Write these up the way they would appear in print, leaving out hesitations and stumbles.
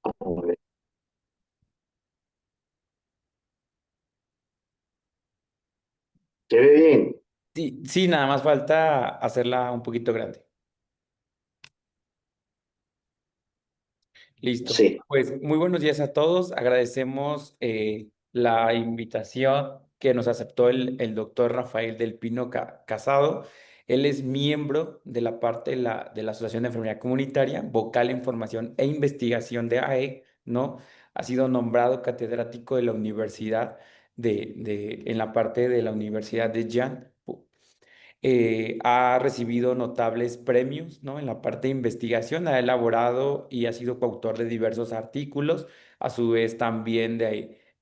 A ver. ¿Se ve bien? Sí, sí, nada más falta hacerla un poquito grande. Listo. Sí. Pues muy buenos días a todos. Agradecemos la invitación que nos aceptó el doctor Rafael del Pino Casado. Él es miembro de la parte de la Asociación de Enfermería Comunitaria, vocal en formación e investigación de AE, ¿no? Ha sido nombrado catedrático de la universidad en la parte de la Universidad de Jan. Ha recibido notables premios, ¿no? En la parte de investigación, ha elaborado y ha sido coautor de diversos artículos, a su vez también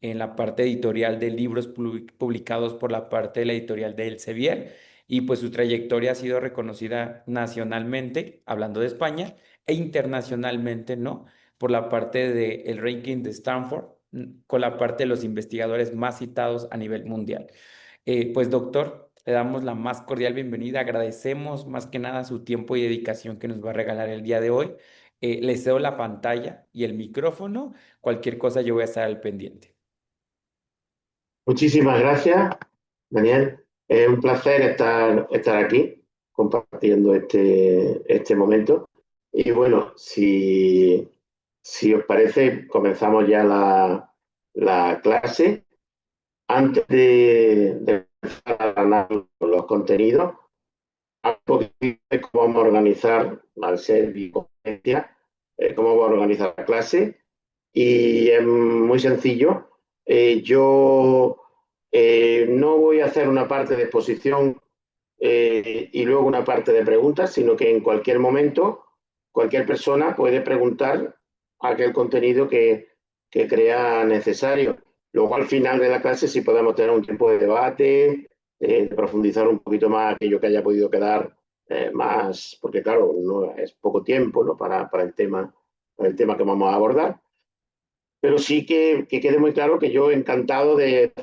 en la parte editorial de libros publicados por la parte de la editorial de Elsevier, y pues su trayectoria ha sido reconocida nacionalmente, hablando de España, e internacionalmente, ¿no? Por la parte del ranking de Stanford, con la parte de los investigadores más citados a nivel mundial. Pues doctor, le damos la más cordial bienvenida, agradecemos más que nada su tiempo y dedicación que nos va a regalar el día de hoy. Le cedo la pantalla y el micrófono, cualquier cosa yo voy a estar al pendiente. Muchísimas gracias, Daniel. Es un placer estar aquí compartiendo este momento. Y bueno, si os parece, comenzamos ya la clase. Antes de empezar a hablar los contenidos, un poquito de cómo vamos a organizar, al ser videoconferencia, cómo vamos a organizar la clase. Y es muy sencillo. Yo no voy a hacer una parte de exposición y luego una parte de preguntas, sino que en cualquier momento cualquier persona puede preguntar aquel contenido que crea necesario. Luego al final de la clase sí podemos tener un tiempo de debate, profundizar un poquito más aquello que haya podido quedar más, porque claro, no es poco tiempo, ¿no? Para el tema que vamos a abordar. Pero sí que quede muy claro que yo encantado de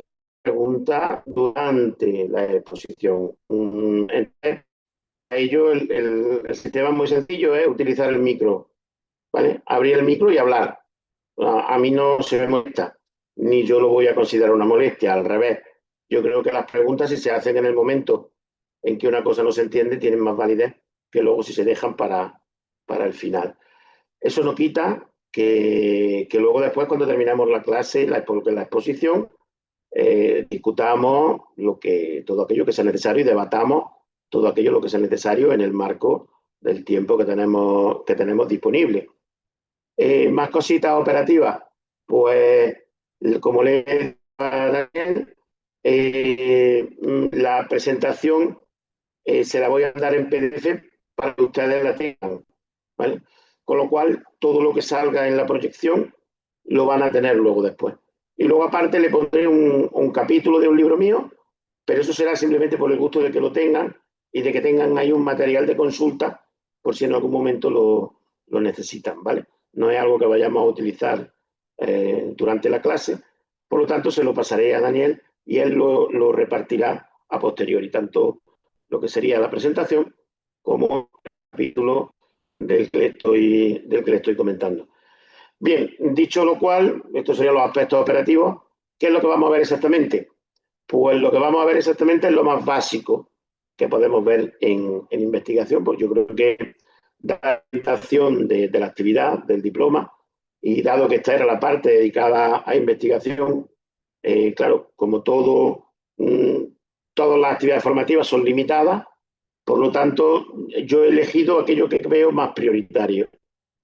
preguntar durante la exposición. Entonces, a ello el sistema es muy sencillo, es utilizar el micro, ¿vale? Abrir el micro y hablar. A mí no se me molesta, ni yo lo voy a considerar una molestia, al revés. Yo creo que las preguntas, si se hacen en el momento en que una cosa no se entiende, tienen más validez que luego si se dejan para el final. Eso no quita que luego después, cuando terminamos la clase, la exposición, discutamos todo aquello que sea necesario y debatamos todo aquello lo que sea necesario en el marco del tiempo que tenemos disponible. Más cositas operativas, pues como le he dicho a Daniel, la presentación se la voy a dar en PDF para que ustedes la tengan, ¿vale? Con lo cual, todo lo que salga en la proyección lo van a tener luego después. Y luego aparte le pondré un capítulo de un libro mío, pero eso será simplemente por el gusto de que lo tengan y de que tengan ahí un material de consulta por si en algún momento lo necesitan, ¿vale? No es algo que vayamos a utilizar durante la clase, por lo tanto se lo pasaré a Daniel y él lo repartirá a posteriori, tanto lo que sería la presentación como el capítulo del que le estoy comentando. Bien, dicho lo cual, estos serían los aspectos operativos. ¿Qué es lo que vamos a ver exactamente? Pues lo que vamos a ver exactamente es lo más básico que podemos ver en investigación, porque yo creo que da la orientación de la actividad, del diploma, y dado que esta era la parte dedicada a investigación, claro, como todas las actividades formativas son limitadas, por lo tanto, yo he elegido aquello que veo más prioritario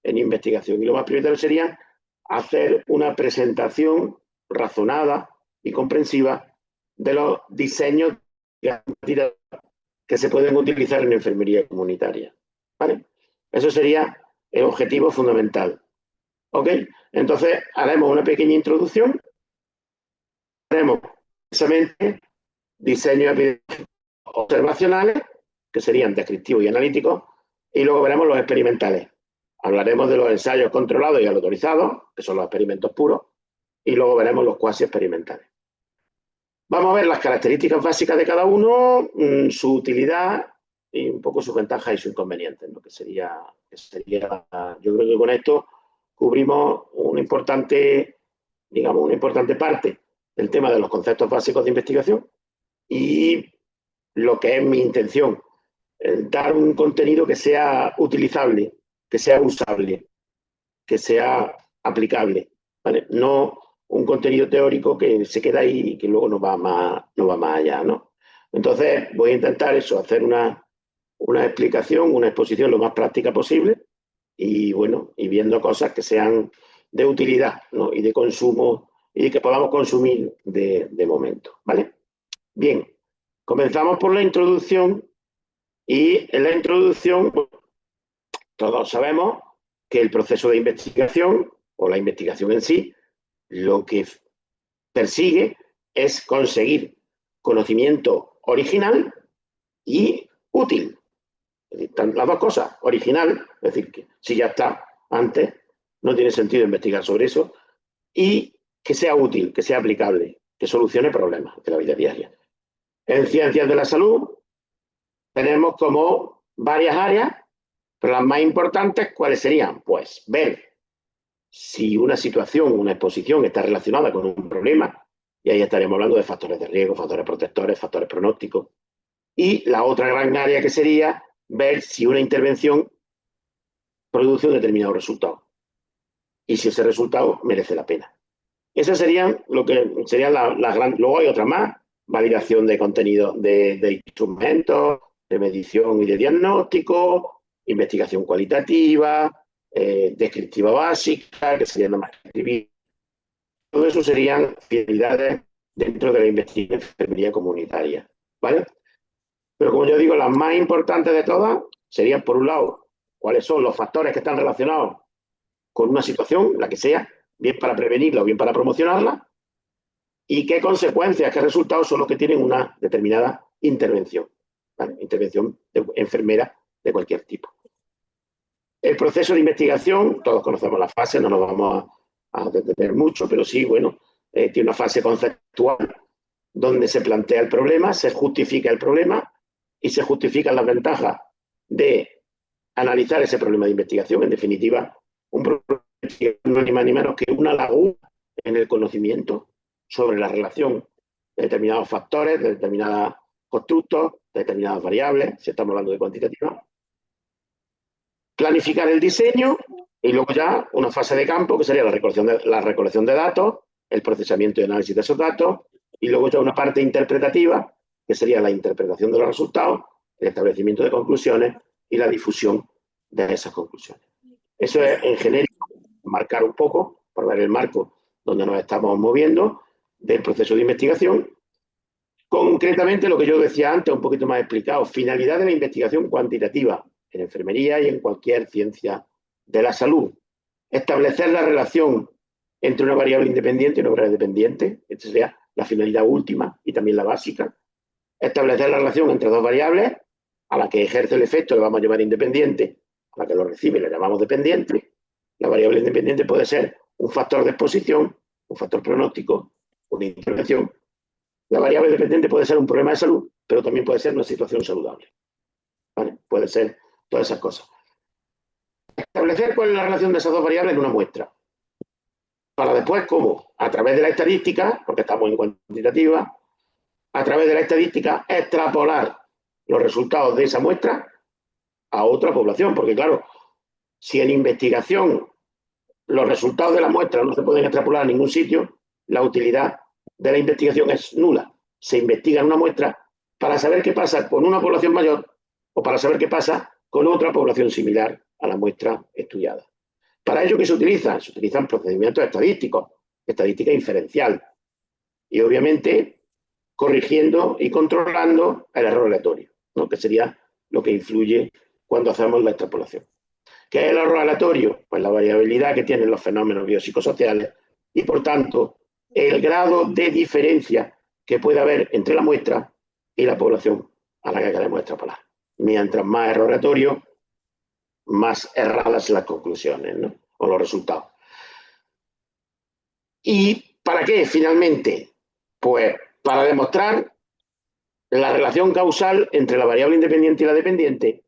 en investigación. Y lo más prioritario sería hacer una presentación razonada y comprensiva de los diseños que se pueden utilizar en enfermería comunitaria. ¿Vale? Eso sería el objetivo fundamental. ¿Ok? Entonces, haremos una pequeña introducción. Haremos precisamente diseños observacionales, que serían descriptivos y analíticos, y luego veremos los experimentales. Hablaremos de los ensayos controlados y autorizados, que son los experimentos puros, y luego veremos los cuasi experimentales. Vamos a ver las características básicas de cada uno, su utilidad y un poco sus ventajas y sus inconvenientes, ¿no? Yo creo que con esto cubrimos una importante, digamos, una importante parte del tema de los conceptos básicos de investigación y lo que es mi intención, dar un contenido que sea utilizable, que sea usable, que sea aplicable, ¿vale? No un contenido teórico que se queda ahí y que luego no va más allá, ¿no? Entonces voy a intentar eso, hacer una explicación, una exposición lo más práctica posible y bueno, y viendo cosas que sean de utilidad, ¿no? Y de consumo y de que podamos consumir de momento, ¿vale? Bien, comenzamos por la introducción y en la introducción todos sabemos que el proceso de investigación o la investigación en sí lo que persigue es conseguir conocimiento original y útil. Están las dos cosas, original, es decir, que si ya está antes, no tiene sentido investigar sobre eso, y que sea útil, que sea aplicable, que solucione problemas de la vida diaria. En ciencias de la salud tenemos como varias áreas, pero las más importantes, ¿cuáles serían? Pues ver si una situación, una exposición está relacionada con un problema, y ahí estaríamos hablando de factores de riesgo, factores protectores, factores pronósticos. Y la otra gran área que sería ver si una intervención produce un determinado resultado y si ese resultado merece la pena. Esas serían lo que serían las grandes. Luego hay otras más, validación de contenido de instrumentos, de medición y de diagnóstico, investigación cualitativa, descriptiva básica, que serían nada más que escribir. Todo eso serían finalidades dentro de la investigación de enfermería comunitaria, ¿vale? Pero como yo digo, las más importantes de todas serían, por un lado, cuáles son los factores que están relacionados con una situación, la que sea, bien para prevenirla o bien para promocionarla, y qué consecuencias, qué resultados son los que tienen una determinada intervención, ¿vale? Intervención de enfermera de cualquier tipo. El proceso de investigación, todos conocemos la fase, no nos vamos a detener mucho, pero sí, bueno, tiene una fase conceptual donde se plantea el problema, se justifica el problema y se justifican las ventajas de analizar ese problema de investigación. En definitiva, un problema no es ni más ni menos que una laguna en el conocimiento sobre la relación de determinados factores, de determinados constructos, de determinadas variables, si estamos hablando de cuantitativa. Planificar el diseño y luego ya una fase de campo que sería la recolección de datos, el procesamiento y análisis de esos datos y luego ya una parte interpretativa que sería la interpretación de los resultados, el establecimiento de conclusiones y la difusión de esas conclusiones. Eso es en genérico, marcar un poco, por ver el marco donde nos estamos moviendo del proceso de investigación. Concretamente lo que yo decía antes, un poquito más explicado, finalidad de la investigación cuantitativa en enfermería y en cualquier ciencia de la salud. Establecer la relación entre una variable independiente y una variable dependiente, esta sería la finalidad última y también la básica. Establecer la relación entre dos variables, a la que ejerce el efecto le vamos a llamar independiente, a la que lo recibe le llamamos dependiente. La variable independiente puede ser un factor de exposición, un factor pronóstico, una intervención. La variable dependiente puede ser un problema de salud, pero también puede ser una situación saludable. ¿Vale? Puede ser todas esas cosas. Establecer cuál es la relación de esas dos variables en una muestra. Para después, ¿cómo? A través de la estadística, porque estamos en cuantitativa, a través de la estadística, extrapolar los resultados de esa muestra a otra población. Porque claro, si en investigación los resultados de la muestra no se pueden extrapolar a ningún sitio, la utilidad de la investigación es nula. Se investiga en una muestra para saber qué pasa con una población mayor o para saber qué pasa con otra población similar a la muestra estudiada. ¿Para ello qué se utiliza? Se utilizan procedimientos estadísticos, estadística inferencial y obviamente corrigiendo y controlando el error aleatorio, ¿no? Que sería lo que influye cuando hacemos la extrapolación. ¿Qué es el error aleatorio? Pues la variabilidad que tienen los fenómenos biopsicosociales y, por tanto, el grado de diferencia que puede haber entre la muestra y la población a la que queremos extrapolar. Mientras más error aleatorio, más erradas las conclusiones, ¿no? O los resultados. ¿Y para qué, finalmente? Pues para demostrar la relación causal entre la variable independiente y la dependiente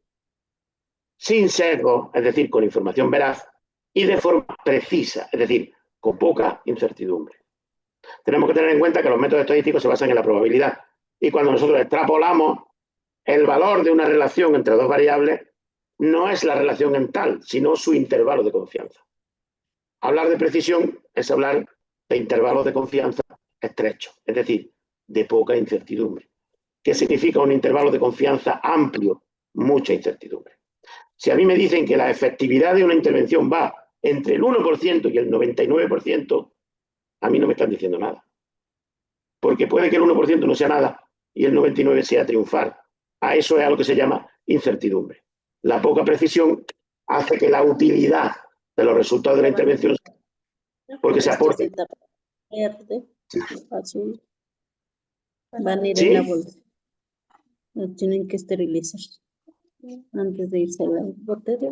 sin sesgo, es decir, con información veraz, y de forma precisa, es decir, con poca incertidumbre. Tenemos que tener en cuenta que los métodos estadísticos se basan en la probabilidad y cuando nosotros extrapolamos el valor de una relación entre dos variables, no es la relación en tal, sino su intervalo de confianza. Hablar de precisión es hablar de intervalos de confianza estrechos, es decir, de poca incertidumbre. ¿Qué significa un intervalo de confianza amplio? Mucha incertidumbre. Si a mí me dicen que la efectividad de una intervención va entre el 1% y el 99%, a mí no me están diciendo nada. Porque puede que el 1% no sea nada y el 99% sea triunfar. A eso es a lo que se llama incertidumbre. La poca precisión hace que la utilidad de los resultados de la intervención, porque se aporte. Verde, azul, van a ir ¿Sí? en la bolsa. Los tienen que esterilizar antes de irse a la botella.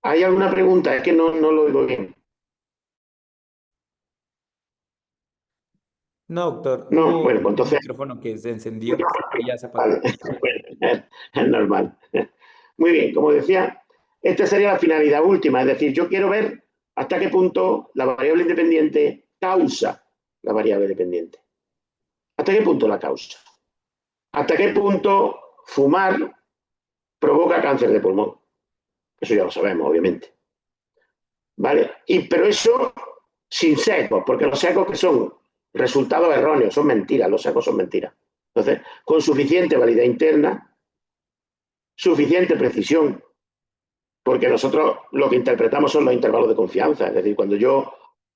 ¿Hay alguna pregunta? Es que no lo oigo bien. No, doctor, No, hubo bueno, pues un entonces. micrófono que se encendió y ya se apagó. Vale. Es normal. Muy bien, como decía, esta sería la finalidad última, es decir, yo quiero ver hasta qué punto la variable independiente causa la variable dependiente. ¿Hasta qué punto la causa? ¿Hasta qué punto fumar provoca cáncer de pulmón? Eso ya lo sabemos, obviamente. ¿Vale? Pero eso sin secos, porque los secos que son resultados erróneos, son mentiras, los secos son mentiras. Entonces, con suficiente validez interna, suficiente precisión, porque nosotros lo que interpretamos son los intervalos de confianza. Es decir, cuando yo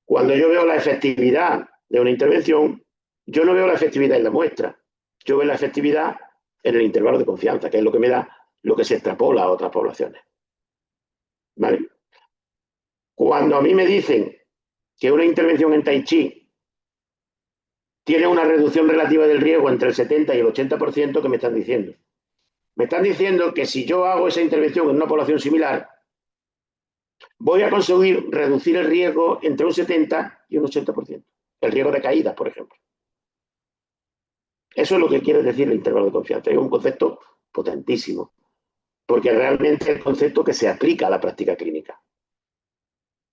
veo la efectividad de una intervención, yo no veo la efectividad en la muestra, yo veo la efectividad en el intervalo de confianza, que es lo que me da lo que se extrapola a otras poblaciones. ¿Vale? Cuando a mí me dicen que una intervención en Tai Chi tiene una reducción relativa del riesgo entre el 70 y el 80%, ¿qué me están diciendo? Me están diciendo que si yo hago esa intervención en una población similar, voy a conseguir reducir el riesgo entre un 70 y un 80%. El riesgo de caídas, por ejemplo. Eso es lo que quiere decir el intervalo de confianza. Es un concepto potentísimo, porque realmente es el concepto que se aplica a la práctica clínica.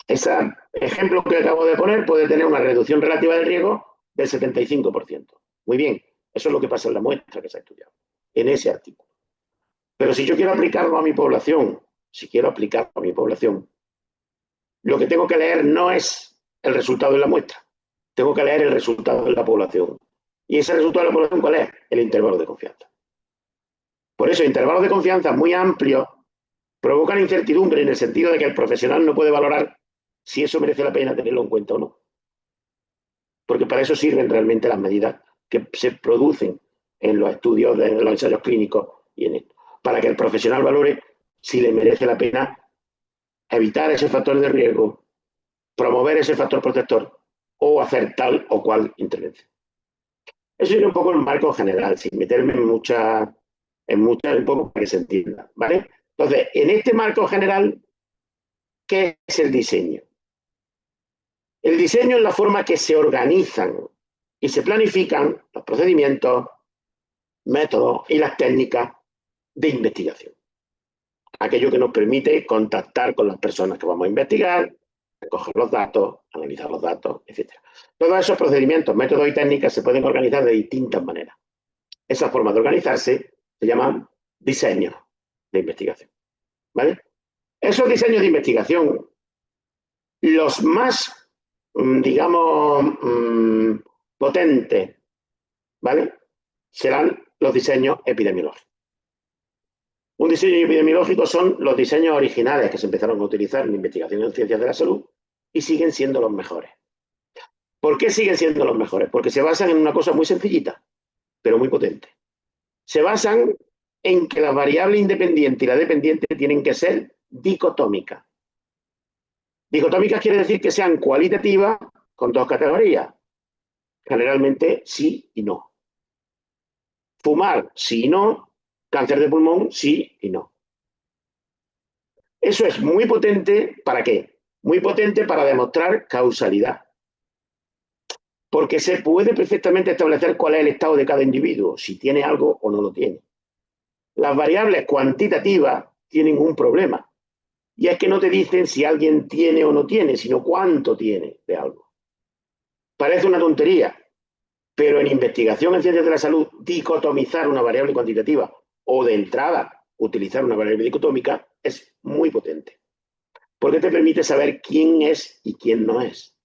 Ese ejemplo que acabo de poner puede tener una reducción relativa del riesgo del 75%. Muy bien, eso es lo que pasa en la muestra que se ha estudiado, en ese artículo. Pero si yo quiero aplicarlo a mi población, lo que tengo que leer no es el resultado de la muestra, tengo que leer el resultado de la población. ¿Y ese resultado de la población cuál es? El intervalo de confianza. Por eso, intervalos de confianza muy amplios provocan incertidumbre en el sentido de que el profesional no puede valorar si eso merece la pena tenerlo en cuenta o no. Porque para eso sirven realmente las medidas que se producen en los estudios de los ensayos clínicos y en esto, para que el profesional valore si le merece la pena evitar ese factor de riesgo, promover ese factor protector o hacer tal o cual intervención. Eso es un poco el marco general, sin meterme en muchas, un poco para que se entienda, ¿vale? Entonces, en este marco general, ¿qué es el diseño? El diseño es la forma que se organizan y se planifican los procedimientos, métodos y las técnicas de investigación. Aquello que nos permite contactar con las personas que vamos a investigar, recoger los datos, analizar los datos, etc. Todos esos procedimientos, métodos y técnicas se pueden organizar de distintas maneras. Esas formas de organizarse se llaman diseños de investigación. ¿Vale? Esos diseños de investigación, los más, digamos, potentes, ¿vale? Serán los diseños epidemiológicos. Un diseño epidemiológico son los diseños originales que se empezaron a utilizar en investigación en ciencias de la salud y siguen siendo los mejores. ¿Por qué siguen siendo los mejores? Porque se basan en una cosa muy sencillita, pero muy potente. Se basan en que la variable independiente y la dependiente tienen que ser dicotómicas. Dicotómicas quiere decir que sean cualitativas con dos categorías. Generalmente sí y no. Fumar, sí y no. Cáncer de pulmón, sí y no. Eso es muy potente, ¿para qué? Muy potente para demostrar causalidad. Porque se puede perfectamente establecer cuál es el estado de cada individuo, si tiene algo o no lo tiene. Las variables cuantitativas tienen un problema, Y es que no te dicen si alguien tiene o no tiene, sino cuánto tiene de algo. Parece una tontería, pero en investigación en ciencias de la salud, dicotomizar una variable cuantitativa o de entrada utilizar una variable dicotómica es muy potente, porque te permite saber quién es y quién no es.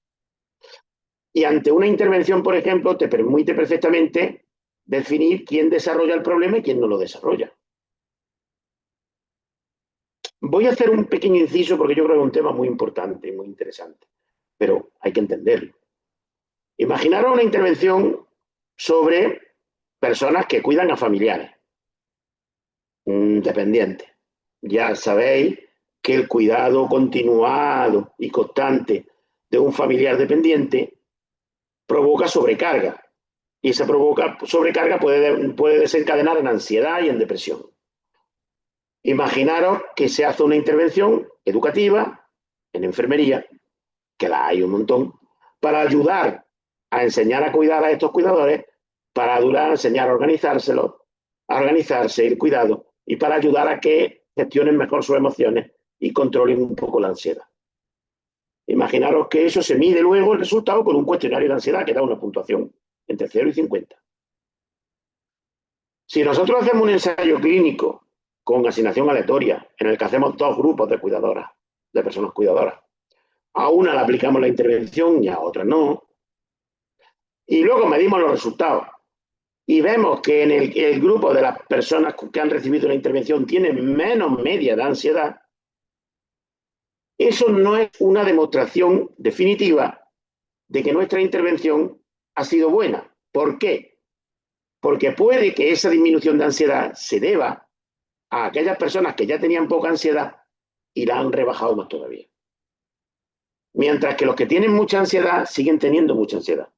Y ante una intervención, por ejemplo, te permite perfectamente definir quién desarrolla el problema y quién no lo desarrolla. Voy a hacer un pequeño inciso porque yo creo que es un tema muy importante y muy interesante, pero hay que entenderlo. Imaginaros una intervención sobre personas que cuidan a familiares dependientes. Ya sabéis que el cuidado continuado y constante de un familiar dependiente provoca sobrecarga. Y esa sobrecarga puede desencadenar en ansiedad y en depresión. Imaginaros que se hace una intervención educativa en enfermería, que la hay un montón, para ayudar a enseñar a cuidar a estos cuidadores, para ayudar a enseñar a organizarse el cuidado y para ayudar a que gestionen mejor sus emociones y controlen un poco la ansiedad. Imaginaros que eso se mide luego el resultado con un cuestionario de ansiedad que da una puntuación entre 0 y 50. Si nosotros hacemos un ensayo clínico con asignación aleatoria, en el que hacemos 2 grupos de cuidadoras, de personas cuidadoras, a una le aplicamos la intervención y a otra no, y luego medimos los resultados y vemos que en el grupo de las personas que han recibido la intervención tienen menos media de ansiedad, eso no es una demostración definitiva de que nuestra intervención ha sido buena. ¿Por qué? Porque puede que esa disminución de ansiedad se deba a aquellas personas que ya tenían poca ansiedad y la han rebajado más todavía. Mientras que los que tienen mucha ansiedad siguen teniendo mucha ansiedad.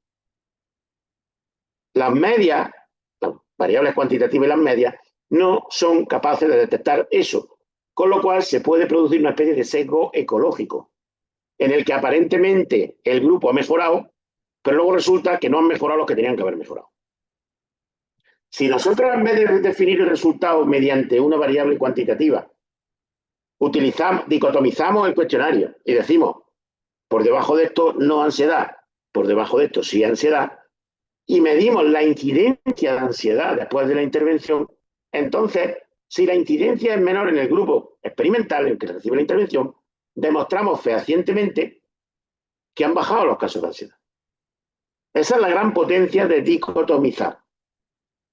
Las medias, las variables cuantitativas y las medias, no son capaces de detectar eso, con lo cual se puede producir una especie de sesgo ecológico, en el que aparentemente el grupo ha mejorado, pero luego resulta que no han mejorado los que tenían que haber mejorado. Si nosotros, en vez de definir el resultado mediante una variable cuantitativa, dicotomizamos el cuestionario y decimos, por debajo de esto no ansiedad, por debajo de esto sí ansiedad, y medimos la incidencia de ansiedad después de la intervención, entonces, si la incidencia es menor en el grupo experimental en el que se recibe la intervención, demostramos fehacientemente que han bajado los casos de ansiedad. Esa es la gran potencia de dicotomizar.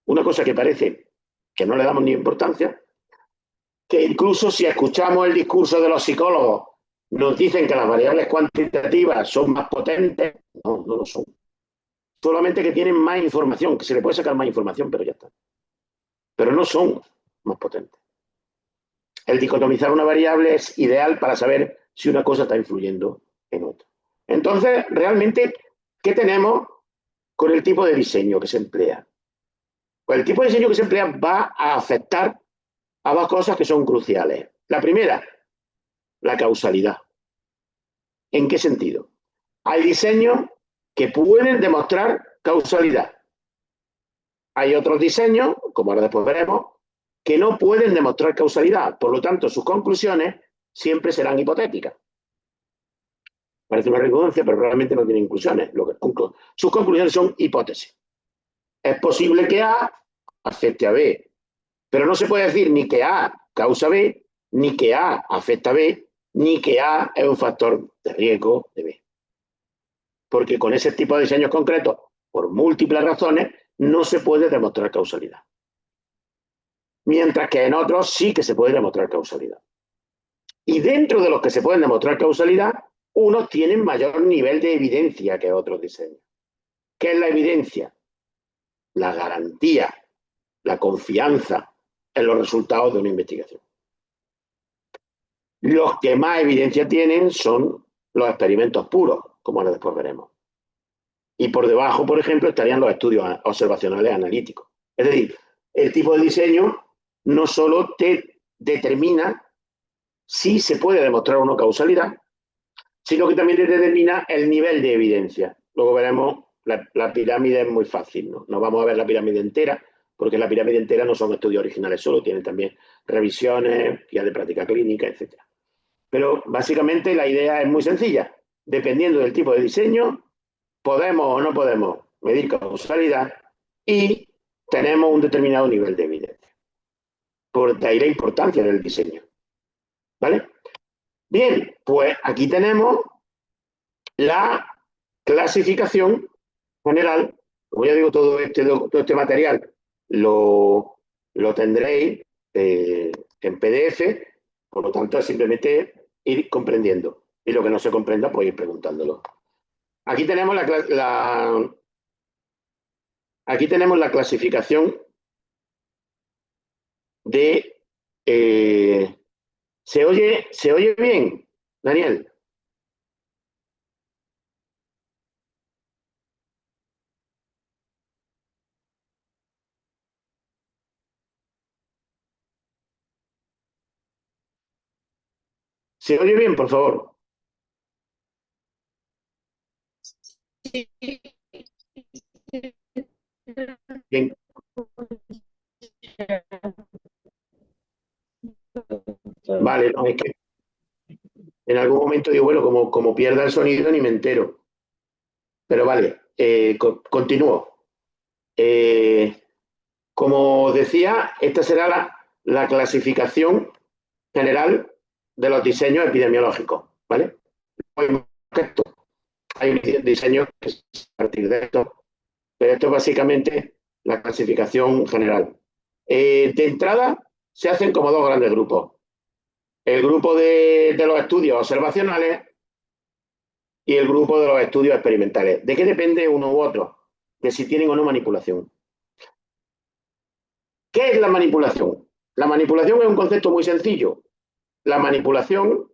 Una cosa que parece que no le damos ni importancia, que incluso si escuchamos el discurso de los psicólogos, nos dicen que las variables cuantitativas son más potentes. No, no lo son. Solamente que tienen más información, que se le puede sacar más información, pero ya está. Pero no son más potentes. El dicotomizar una variable es ideal para saber si una cosa está influyendo en otra. Entonces, realmente, ¿qué tenemos con el tipo de diseño que se emplea? Pues el tipo de diseño que se emplea va a afectar a 2 cosas que son cruciales. La primera, la causalidad. ¿En qué sentido? Hay diseños que pueden demostrar causalidad. Hay otros diseños, como ahora después veremos, que no pueden demostrar causalidad. Por lo tanto, sus conclusiones siempre serán hipotéticas. Parece una redundancia, pero realmente no tiene conclusiones. Sus conclusiones son hipótesis. Es posible que A afecte a B, pero no se puede decir ni que A causa B, ni que A afecta a B, ni que A es un factor de riesgo de B. Porque con ese tipo de diseños concretos, por múltiples razones, no se puede demostrar causalidad. Mientras que en otros sí que se puede demostrar causalidad. Y dentro de los que se pueden demostrar causalidad, unos tienen mayor nivel de evidencia que otros diseños. ¿Qué es la evidencia? La garantía, la confianza en los resultados de una investigación. Los que más evidencia tienen son los experimentos puros, como ahora después veremos. Y por debajo, por ejemplo, estarían los estudios observacionales analíticos. Es decir, el tipo de diseño no solo te determina si se puede demostrar una causalidad, sino que también te determina el nivel de evidencia. Luego veremos, la pirámide es muy fácil, ¿no? No vamos a ver la pirámide entera, porque la pirámide entera no son estudios originales solo, tienen también revisiones, guías de práctica clínica, etc. Pero básicamente la idea es muy sencilla. Dependiendo del tipo de diseño, podemos o no podemos medir causalidad y tenemos un determinado nivel de evidencia. Por ahí la importancia del diseño. ¿Vale? Bien, pues aquí tenemos la clasificación general. Como ya digo, todo este material lo tendréis en PDF, por lo tanto es simplemente ir comprendiendo. Y lo que no se comprenda, pues ir preguntándolo. Aquí tenemos aquí tenemos la clasificación de... ¿se oye bien, Daniel? ¿Se oye bien, por favor? Bien. Vale, no, es que en algún momento digo, bueno, como pierda el sonido ni me entero. Pero vale, continúo. Como decía, esta será la clasificación general de los diseños epidemiológicos, ¿vale? Hay un diseño que es a partir de esto, pero esto es básicamente la clasificación general. De entrada, se hacen como dos grandes grupos. El grupo de los estudios observacionales y el grupo de los estudios experimentales. ¿De qué depende uno u otro? De si tienen o no manipulación. ¿Qué es la manipulación? La manipulación es un concepto muy sencillo. La manipulación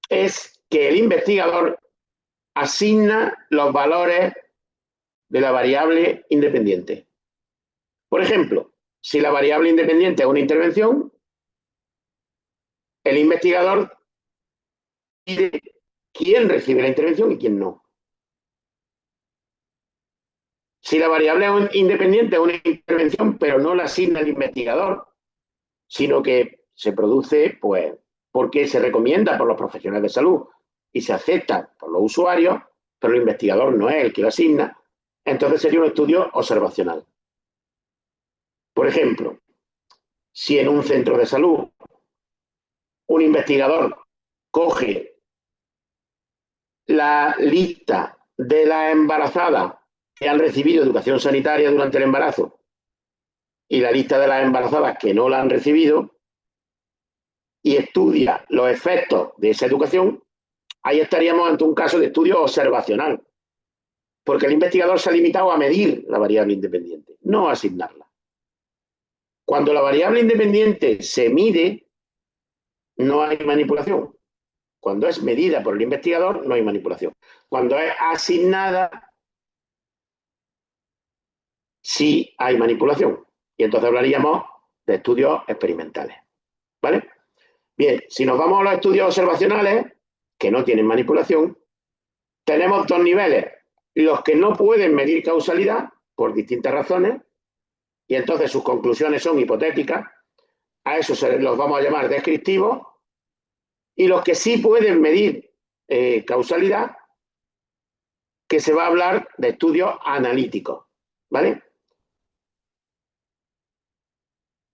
es que el investigador asigna los valores de la variable independiente. Por ejemplo, si la variable independiente es una intervención, el investigador decide quién recibe la intervención y quién no. Si la variable independiente es una intervención, pero no la asigna el investigador, sino que se produce, pues, porque se recomienda por los profesionales de salud y se acepta por los usuarios, pero el investigador no es el que lo asigna, entonces sería un estudio observacional. Por ejemplo, si en un centro de salud un investigador coge la lista de las embarazadas que han recibido educación sanitaria durante el embarazo y la lista de las embarazadas que no la han recibido y estudia los efectos de esa educación, ahí estaríamos ante un caso de estudio observacional, porque el investigador se ha limitado a medir la variable independiente, no a asignarla. Cuando la variable independiente se mide, no hay manipulación. Cuando es medida por el investigador, no hay manipulación. Cuando es asignada, sí hay manipulación. Y entonces hablaríamos de estudios experimentales. ¿Vale? Bien, si nos vamos a los estudios observacionales, que no tienen manipulación, tenemos dos niveles. Los que no pueden medir causalidad por distintas razones, y entonces sus conclusiones son hipotéticas, a eso los vamos a llamar descriptivos, y los que sí pueden medir causalidad, que se va a hablar de estudios analíticos, ¿vale?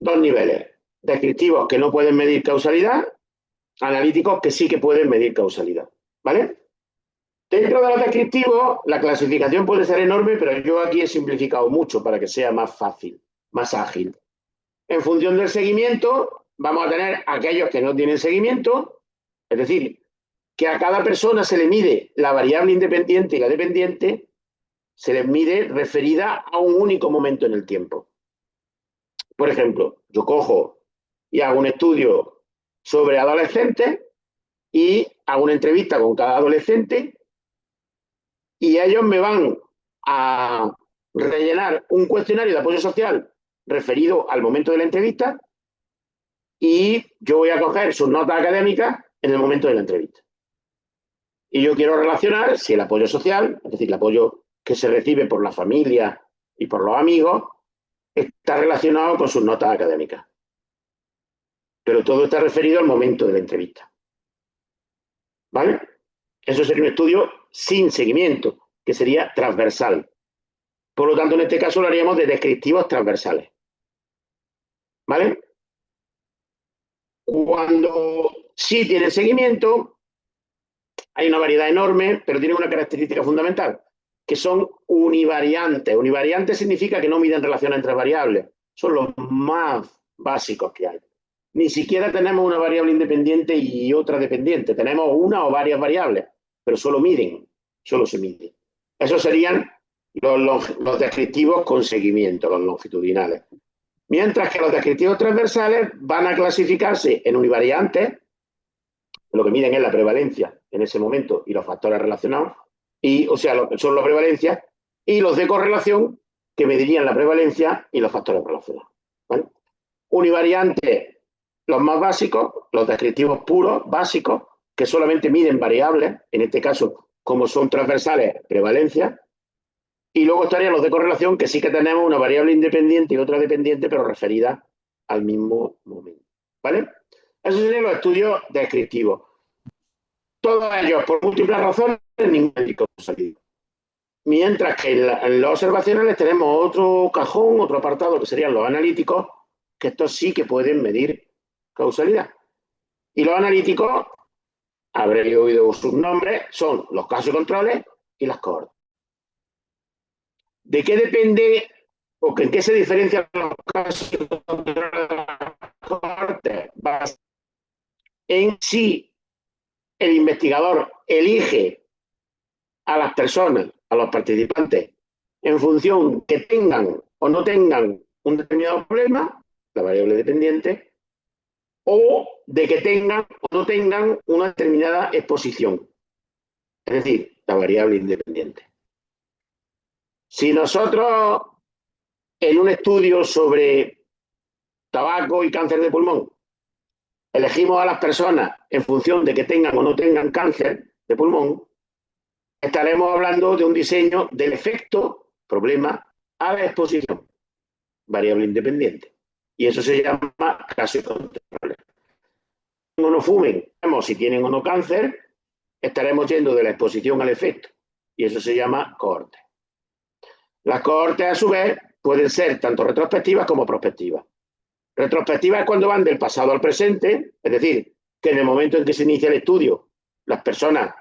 Dos niveles, descriptivos que no pueden medir causalidad, analíticos que sí que pueden medir causalidad, ¿vale? Dentro de los descriptivos, la clasificación puede ser enorme, pero yo aquí he simplificado mucho para que sea más fácil, más ágil. En función del seguimiento, vamos a tener aquellos que no tienen seguimiento, es decir, que a cada persona se le mide la variable independiente y la dependiente, se les mide referida a un único momento en el tiempo. Por ejemplo, yo cojo y hago un estudio sobre adolescentes y hago una entrevista con cada adolescente y ellos me van a rellenar un cuestionario de apoyo social referido al momento de la entrevista y yo voy a coger sus notas académicas en el momento de la entrevista. Y yo quiero relacionar si el apoyo social, es decir, el apoyo que se recibe por la familia y por los amigos, está relacionado con sus notas académicas. pero todo está referido al momento de la entrevista. ¿Vale? Eso sería un estudio sin seguimiento, que sería transversal. Por lo tanto, en este caso lo haríamos de descriptivos transversales. ¿Vale? Cuando sí tiene seguimiento, hay una variedad enorme, pero tienen una característica fundamental, que son univariantes. Univariantes significa que no miden relación entre variables. Son los más básicos que hay. Ni siquiera tenemos una variable independiente y otra dependiente. Tenemos una o varias variables, pero solo se miden. Esos serían los descriptivos con seguimiento, los longitudinales. Mientras que los descriptivos transversales van a clasificarse en univariantes, lo que miden es la prevalencia en ese momento y los factores relacionados, son las prevalencias, y los de correlación, que medirían la prevalencia y los factores relacionados. ¿Vale? Univariantes, los más básicos, los descriptivos puros, básicos, que solamente miden variables, en este caso, como son transversales, prevalencia, y luego estarían los de correlación, que sí que tenemos una variable independiente y otra dependiente, pero referida al mismo momento. ¿Vale? Esos serían los estudios descriptivos. Todos ellos, por múltiples razones, ningún médico salido. Mientras que en los observacionales tenemos otro cajón, otro apartado, que serían los analíticos, que estos sí que pueden medir causalidad. Y los analíticos, habréis oído sus nombres, son los casos y controles y las cohortes. ¿De qué depende o en qué se diferencian los casos y controles de las cohortes? En si el investigador elige a las personas, a los participantes, en función que tengan o no tengan un determinado problema, la variable dependiente, o de que tengan o no tengan una determinada exposición, es decir, la variable independiente. Si nosotros en un estudio sobre tabaco y cáncer de pulmón elegimos a las personas en función de que tengan o no tengan cáncer de pulmón, estaremos hablando de un diseño del efecto, problema, a la exposición, variable independiente. Y eso se llama caso y control. O no fumen, vemos si tienen o no cáncer, estaremos yendo de la exposición al efecto. Y eso se llama cohorte. Las cohortes, a su vez, pueden ser tanto retrospectivas como prospectivas. Retrospectivas es cuando van del pasado al presente, es decir, que en el momento en que se inicia el estudio, las personas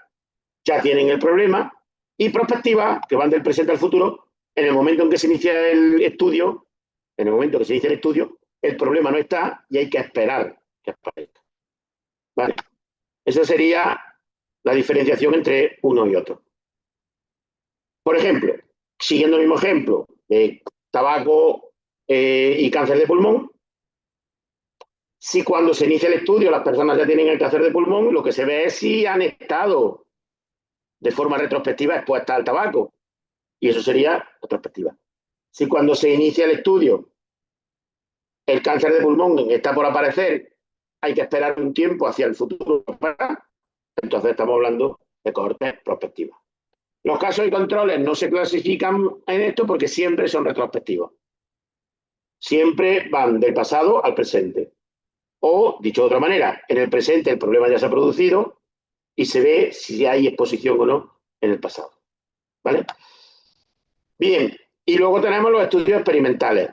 ya tienen el problema, y prospectivas, que van del presente al futuro, en el momento en que se inicia el estudio, el problema no está y hay que esperar que aparezca. ¿Vale? Esa sería la diferenciación entre uno y otro. Por ejemplo, siguiendo el mismo ejemplo de tabaco y cáncer de pulmón, si cuando se inicia el estudio las personas ya tienen el cáncer de pulmón, lo que se ve es si han estado de forma retrospectiva expuestas al tabaco. Y eso sería retrospectiva. Si cuando se inicia el estudio el cáncer de pulmón está por aparecer, hay que esperar un tiempo hacia el futuro, entonces estamos hablando de cohortes prospectivas. Los casos y controles no se clasifican en esto porque siempre son retrospectivos. Siempre van del pasado al presente. O, dicho de otra manera, en el presente el problema ya se ha producido y se ve si hay exposición o no en el pasado. ¿Vale? Bien, y luego tenemos los estudios experimentales.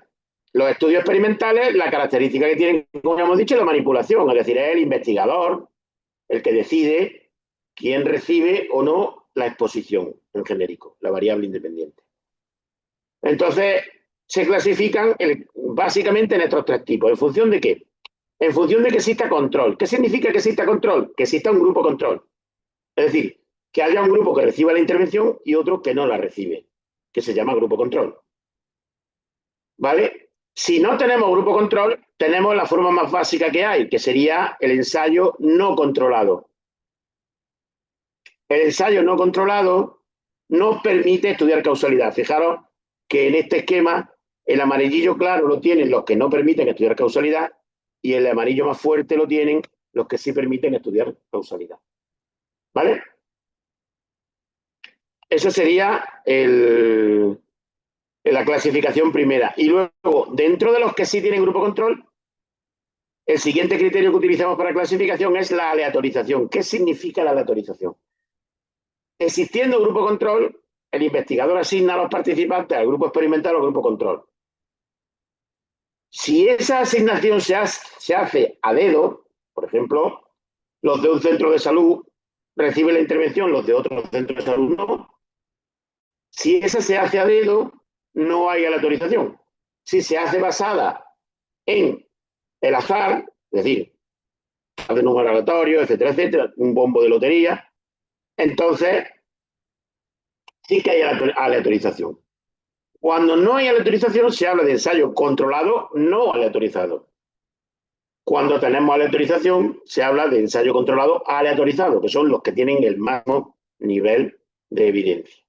Los estudios experimentales, la característica que tienen, como hemos dicho, es la manipulación, es decir, es el investigador el que decide quién recibe o no la exposición en genérico, la variable independiente. Entonces, se clasifican básicamente en estos tres tipos. ¿En función de qué? En función de que exista control. ¿Qué significa que exista control? Que exista un grupo control. Es decir, que haya un grupo que reciba la intervención y otro que no la recibe, que se llama grupo control. ¿Vale? Si no tenemos grupo control, tenemos la forma más básica que hay, que sería el ensayo no controlado. El ensayo no controlado nos permite estudiar causalidad. Fijaros que en este esquema el amarillillo claro lo tienen los que no permiten estudiar causalidad y el amarillo más fuerte lo tienen los que sí permiten estudiar causalidad. ¿Vale? Eso sería la clasificación primera. Y luego, dentro de los que sí tienen grupo control, El siguiente criterio que utilizamos para clasificación es la aleatorización. ¿Qué significa la aleatorización? Existiendo grupo control, el investigador asigna a los participantes al grupo experimental o grupo control. Si esa asignación se hace a dedo, por ejemplo, los de un centro de salud reciben la intervención, los de otro centro de salud no. Si esa se hace a dedo, no hay aleatorización. Si se hace basada en el azar, es decir, de número aleatorio, etcétera, etcétera, un bombo de lotería, entonces sí que hay aleatorización. Cuando no hay aleatorización, se habla de ensayo controlado no aleatorizado. Cuando tenemos aleatorización, se habla de ensayo controlado aleatorizado, que son los que tienen el máximo nivel de evidencia.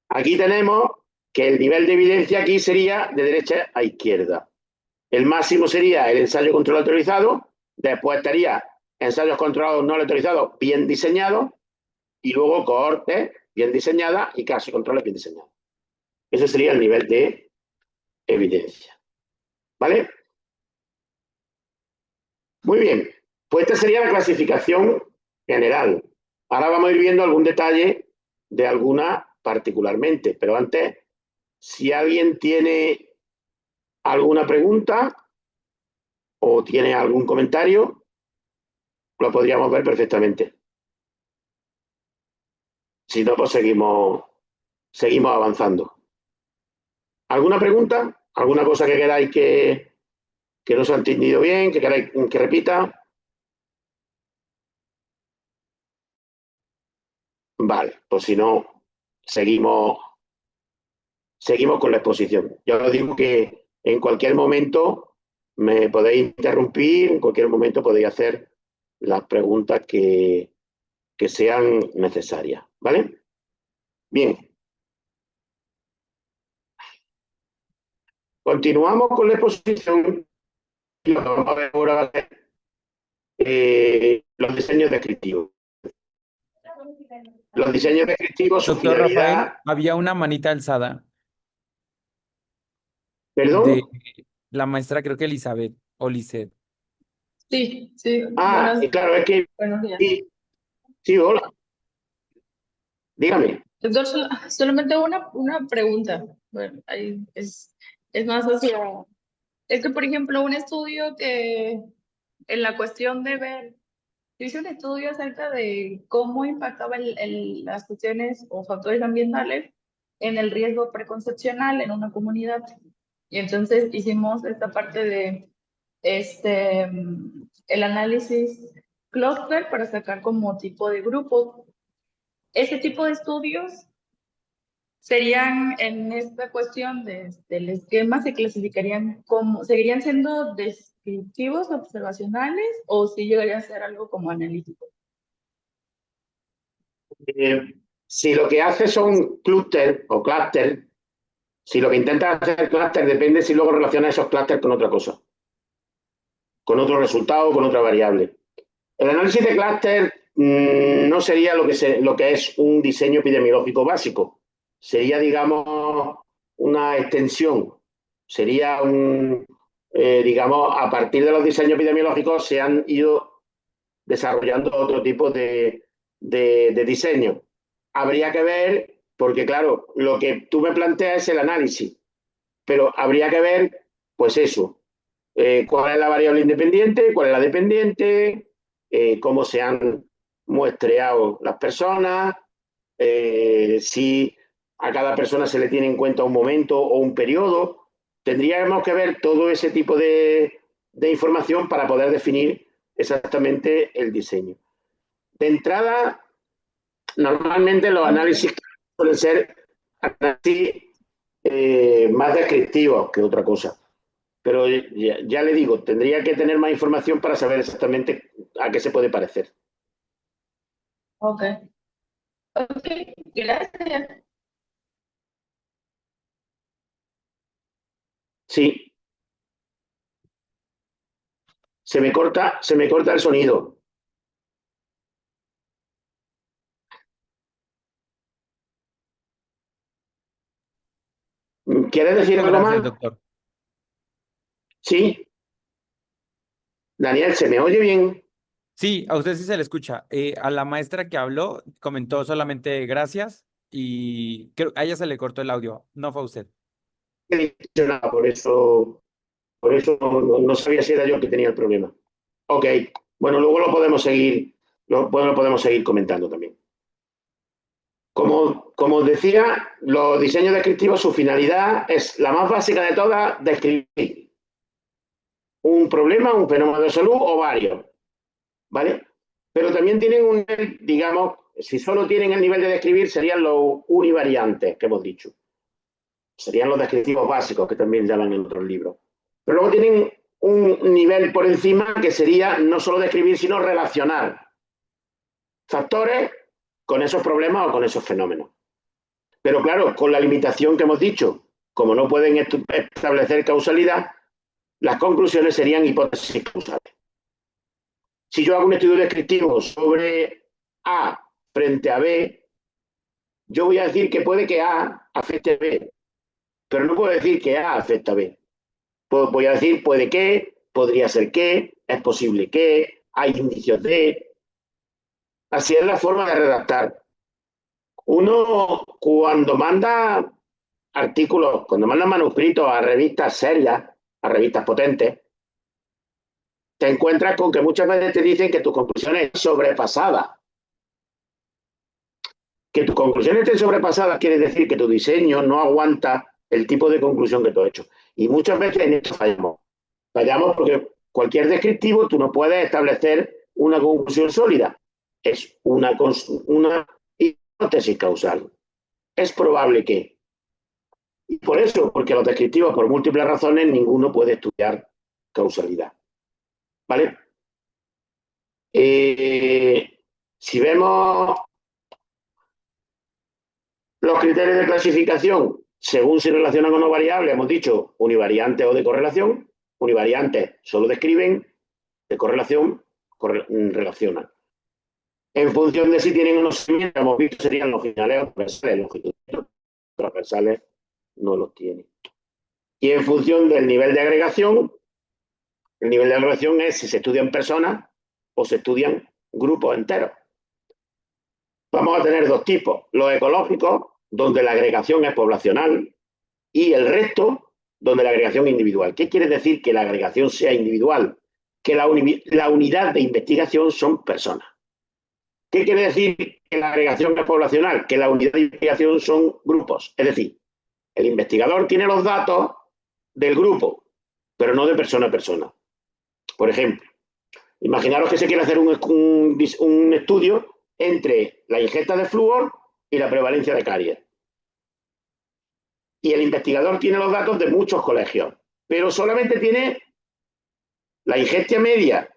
Aquí tenemos que el nivel de evidencia aquí sería de derecha a izquierda. El máximo sería el ensayo controlado aleatorizado, después estaría ensayos controlados no aleatorizados bien diseñados, y luego cohortes bien diseñadas y casos y controles bien diseñados. Ese sería el nivel de evidencia. ¿Vale? Muy bien. Pues esta sería la clasificación general. Ahora vamos a ir viendo algún detalle de alguna particularmente. Pero antes, si alguien tiene alguna pregunta o tiene algún comentario, lo podríamos ver perfectamente. Si no, pues seguimos avanzando. ¿Alguna pregunta? ¿Alguna cosa que queráis que no se ha entendido bien, que queráis que repita? Vale, pues si no, seguimos con la exposición. Ya os digo que en cualquier momento me podéis interrumpir, en cualquier momento podéis hacer las preguntas que sean necesarias. ¿Vale? Bien. Continuamos con la exposición y lo que vamos a ver ahora va a ser los diseños descriptivos. Los diseños descriptivos, su Doctor finalidad. Rafael, había una manita alzada ¿Perdón? de la maestra, creo que Elizabeth o Lisset. Sí, sí. Claro, es que Buenos días. sí, hola. Dígame. Doctor, solamente una pregunta. Bueno, ahí es más hacia... Es que, por ejemplo, un estudio que en la cuestión de ver, yo hice un estudio acerca de cómo impactaba las cuestiones o factores ambientales en el riesgo preconcepcional en una comunidad. Y entonces hicimos esta parte de el análisis cluster para sacar como tipo de grupo. Ese tipo de estudios serían en esta cuestión del esquema, se clasificarían como, ¿seguirían siendo descriptivos, observacionales o si llegaría a ser algo como analítico? Si lo que hace son clúster o clúster, si lo que intenta hacer clúster, depende si luego relaciona esos clústeres con otra cosa, con otro resultado, con otra variable. El análisis de clúster no sería lo que es un diseño epidemiológico básico. Sería, digamos, una extensión. Sería digamos, a partir de los diseños epidemiológicos se han ido desarrollando otro tipo de diseño. Habría que ver, porque claro, lo que tú me planteas es el análisis, pero habría que ver, pues eso, cuál es la variable independiente, cuál es la dependiente, cómo se han muestreado las personas, si a cada persona se le tiene en cuenta un momento o un periodo. Tendríamos que ver todo ese tipo de información para poder definir exactamente el diseño. De entrada, normalmente los análisis suelen ser análisis más descriptivos que otra cosa. Pero ya le digo, tendría que tener más información para saber exactamente a qué se puede parecer. Ok. Ok, gracias. Sí. Se me corta el sonido. ¿Quieres decir algo Gracias, más? doctor. Sí. Daniel, ¿se me oye bien? Sí, a usted sí se le escucha. A la maestra que habló comentó solamente gracias y creo a ella se le cortó el audio, no fue a usted. No he dicho nada, por eso no sabía si era yo el que tenía el problema. Ok, bueno, luego lo podemos seguir, lo podemos seguir comentando también. Como os decía, los diseños descriptivos, su finalidad es la más básica de todas, describir un problema, un fenómeno de salud o varios, ¿vale? Pero también tienen un nivel, digamos, si solo tienen el nivel de describir, serían los univariantes que hemos dicho. Serían los descriptivos básicos, que también llaman en otros libros. Pero luego tienen un nivel por encima que sería no solo describir, sino relacionar factores con esos problemas o con esos fenómenos. Pero claro, con la limitación que hemos dicho, como no pueden establecer causalidad, las conclusiones serían hipótesis causales. Si yo hago un estudio descriptivo sobre A frente a B, yo voy a decir que puede que A afecte a B, pero no puedo decir que A afecta a B. Voy a decir puede que, podría ser que, es posible que, hay indicios de. Así es la forma de redactar. Uno, cuando manda artículos, cuando manda manuscritos a revistas serias, a revistas potentes, te encuentras con que muchas veces te dicen que tus conclusiones están sobrepasadas. Que tus conclusiones estén sobrepasadas quiere decir que tu diseño no aguanta el tipo de conclusión que tú has hecho. Y muchas veces en esto fallamos. Fallamos porque cualquier descriptivo tú no puedes establecer una conclusión sólida. Es una hipótesis causal. Es probable que. Y por eso, porque los descriptivos, por múltiples razones, ninguno puede estudiar causalidad. ¿Vale? Si vemos los criterios de clasificación, según se relacionan con una variable, hemos dicho univariantes o de correlación. Univariantes solo describen, de correlación relacionan. En función de si tienen unos segmentos, hemos visto serían longitudinales o transversales. Longitudinales, transversales no los tienen. Y en función del nivel de agregación, el nivel de agregación es si se estudian personas o se estudian grupos enteros. Vamos a tener dos tipos, los ecológicos, donde la agregación es poblacional, y el resto, donde la agregación es individual. ¿Qué quiere decir que la agregación sea individual? Que la unidad de investigación son personas. ¿Qué quiere decir que la agregación es poblacional? Que la unidad de investigación son grupos. Es decir, el investigador tiene los datos del grupo, pero no de persona a persona. Por ejemplo, imaginaros que se quiere hacer un estudio entre la ingesta de flúor y la prevalencia de caries. Y el investigador tiene los datos de muchos colegios, pero solamente tiene la ingesta media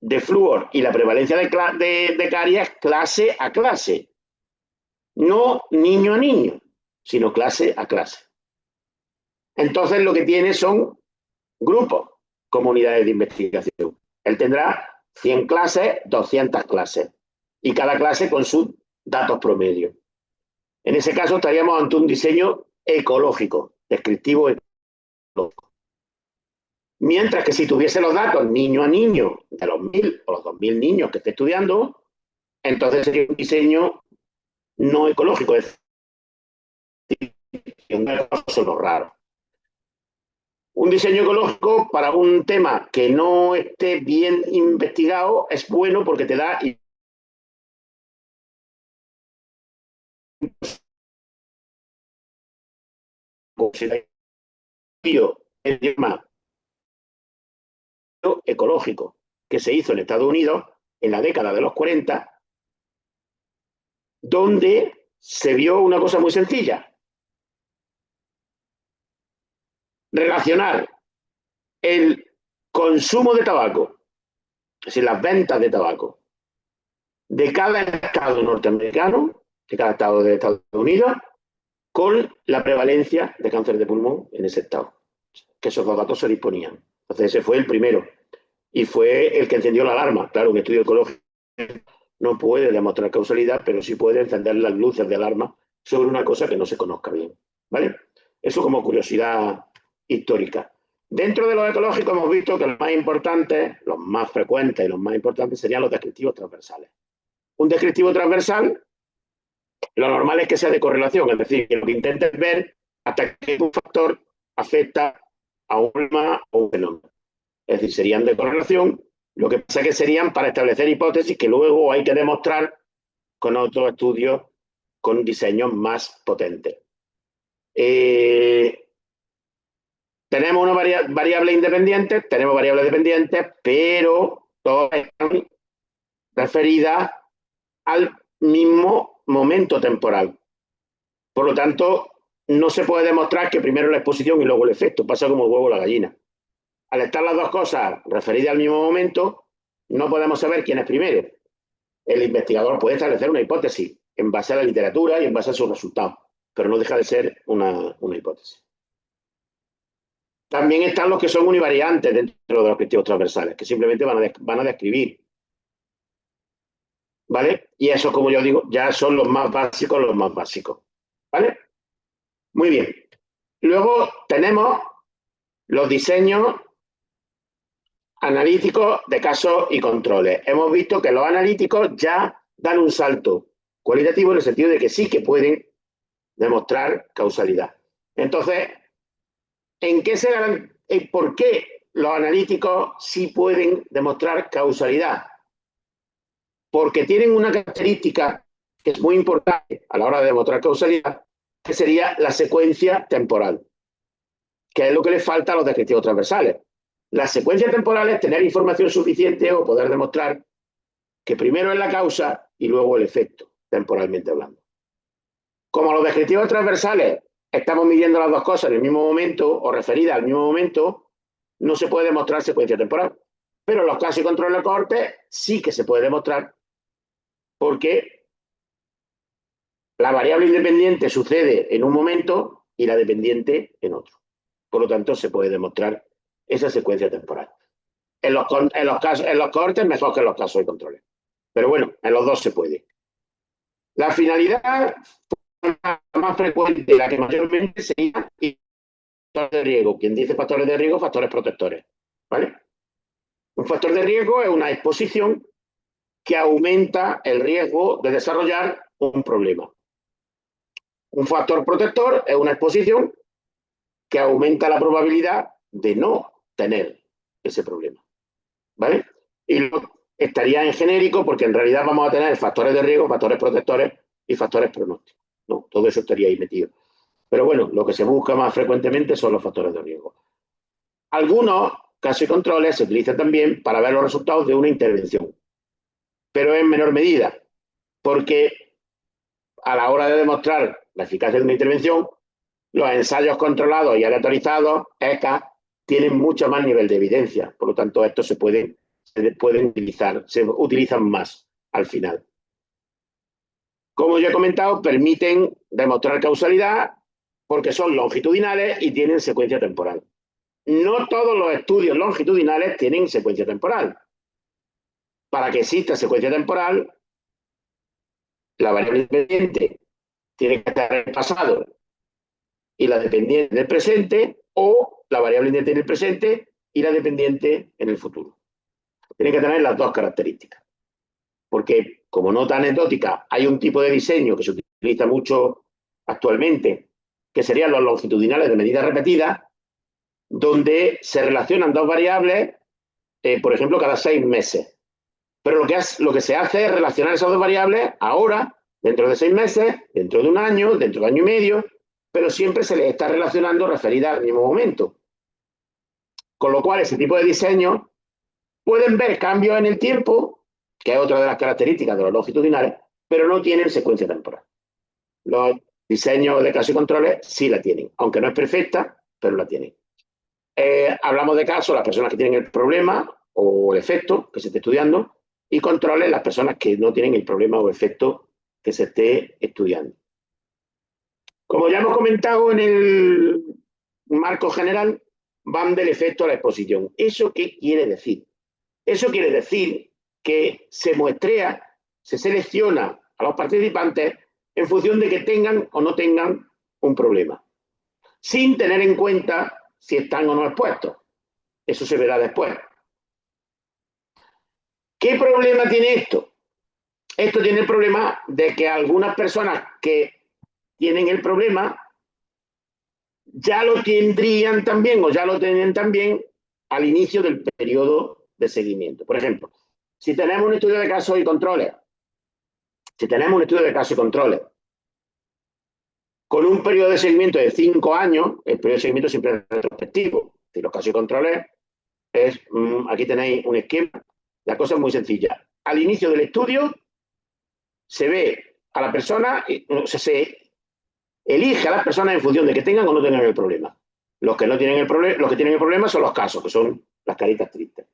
de flúor y la prevalencia de caries clase a clase. No niño a niño, sino clase a clase. Entonces lo que tiene son grupos, comunidades de investigación. Él tendrá 100 clases, 200 clases, y cada clase con sus datos promedio. En ese caso estaríamos ante un diseño ecológico, descriptivo ecológico. Mientras que si tuviese los datos niño a niño de los 1000 o los 2000 niños que esté estudiando, entonces sería un diseño no ecológico, es decir, un solo raro. Un diseño ecológico para un tema que no esté bien investigado es bueno porque te da el tema ecológico que se hizo en Estados Unidos en la década de los 40, donde se vio una cosa muy sencilla. Relacionar el consumo de tabaco, es decir, las ventas de tabaco, de cada estado norteamericano, de cada estado de Estados Unidos, con la prevalencia de cáncer de pulmón en ese estado. Que esos dos datos se disponían. Entonces ese fue el primero. Y fue el que encendió la alarma. Claro, un estudio ecológico no puede demostrar causalidad, pero sí puede encender las luces de alarma sobre una cosa que no se conozca bien. ¿Vale? Eso como curiosidad histórica. Dentro de los ecológicos hemos visto que los más importantes, los más frecuentes y los más importantes serían los descriptivos transversales. Un descriptivo transversal, lo normal es que sea de correlación, es decir, que lo que intentes ver hasta qué un factor afecta a un problema o un fenómeno. Es decir, serían de correlación, lo que pasa es que serían para establecer hipótesis que luego hay que demostrar con otros estudios con diseños más potentes. Tenemos una variables independientes, tenemos variables dependientes, pero todas están referidas al mismo momento temporal. Por lo tanto, no se puede demostrar que primero la exposición y luego el efecto. Pasa como el huevo o la gallina. Al estar las dos cosas referidas al mismo momento, no podemos saber quién es primero. El investigador puede establecer una hipótesis en base a la literatura y en base a sus resultados, pero no deja de ser una hipótesis. También están los que son univariantes dentro de los descriptivos transversales, que simplemente van a describir. ¿Vale? Y eso, como yo digo, ya son los más básicos. ¿Vale? Muy bien. Luego tenemos los diseños analíticos de casos y controles. Hemos visto que los analíticos ya dan un salto cualitativo en el sentido de que sí que pueden demostrar causalidad. Entonces, ¿por qué los analíticos sí pueden demostrar causalidad? Porque tienen una característica que es muy importante a la hora de demostrar causalidad, que sería la secuencia temporal, que es lo que les falta a los descriptivos transversales. La secuencia temporal es tener información suficiente o poder demostrar que primero es la causa y luego el efecto, temporalmente hablando. Como los descriptivos transversales estamos midiendo las dos cosas en el mismo momento o referidas al mismo momento, no se puede demostrar secuencia temporal. Pero en los casos y control de cohortes sí que se puede demostrar, porque la variable independiente sucede en un momento y la dependiente en otro. Por lo tanto, se puede demostrar esa secuencia temporal. En los cohortes mejor que en los casos de controles. Pero bueno, en los dos se puede. La finalidad más frecuente, la que mayormente sería factores de riesgo. Quien dice factores de riesgo, factores protectores. ¿Vale? Un factor de riesgo es una exposición que aumenta el riesgo de desarrollar un problema. Un factor protector es una exposición que aumenta la probabilidad de no tener ese problema. ¿Vale? Y estaría en genérico porque en realidad vamos a tener factores de riesgo, factores protectores y factores pronósticos. ¿No? Todo eso estaría ahí metido. Pero bueno, lo que se busca más frecuentemente son los factores de riesgo. Algunos casos y controles se utilizan también para ver los resultados de una intervención, pero en menor medida, porque a la hora de demostrar la eficacia de una intervención, los ensayos controlados y aleatorizados, ECA, tienen mucho más nivel de evidencia. Por lo tanto, estos se pueden utilizar, se utilizan más al final. Como ya he comentado, permiten demostrar causalidad porque son longitudinales y tienen secuencia temporal. No todos los estudios longitudinales tienen secuencia temporal. Para que exista secuencia temporal, la variable independiente tiene que estar en el pasado y la dependiente en el presente, o la variable independiente en el presente y la dependiente en el futuro. Tiene que tener las dos características. Porque, como nota anecdótica, hay un tipo de diseño que se utiliza mucho actualmente, que serían los longitudinales de medida repetida, donde se relacionan dos variables, por ejemplo, cada 6 meses. Pero lo que se hace es relacionar esas dos variables ahora, dentro de 6 meses, dentro de un año, dentro de año y medio, pero siempre se les está relacionando referida al mismo momento. Con lo cual, ese tipo de diseños pueden ver cambios en el tiempo, que es otra de las características de los longitudinales, pero no tienen secuencia temporal. Los diseños de casos y controles sí la tienen, aunque no es perfecta, pero la tienen. Hablamos de casos, las personas que tienen el problema o el efecto que se esté estudiando, y controles, las personas que no tienen el problema o efecto que se esté estudiando. Como ya hemos comentado en el marco general, van del efecto a la exposición. ¿Eso qué quiere decir? Eso quiere decir que se muestrea, se selecciona a los participantes en función de que tengan o no tengan un problema, sin tener en cuenta si están o no expuestos. Eso se verá después. ¿Qué problema tiene esto? Esto tiene el problema de que algunas personas que tienen el problema ya lo tendrían también o ya lo tienen también al inicio del periodo de seguimiento. Por ejemplo, si tenemos un estudio de casos y controles, con un periodo de seguimiento de 5 años, el periodo de seguimiento siempre es retrospectivo. Si los casos y controles es, aquí tenéis un esquema. La cosa es muy sencilla. Al inicio del estudio se ve a la persona, se elige a las personas en función de que tengan o no tengan el problema. Los que tienen el problema son los casos, que son las caritas tristes.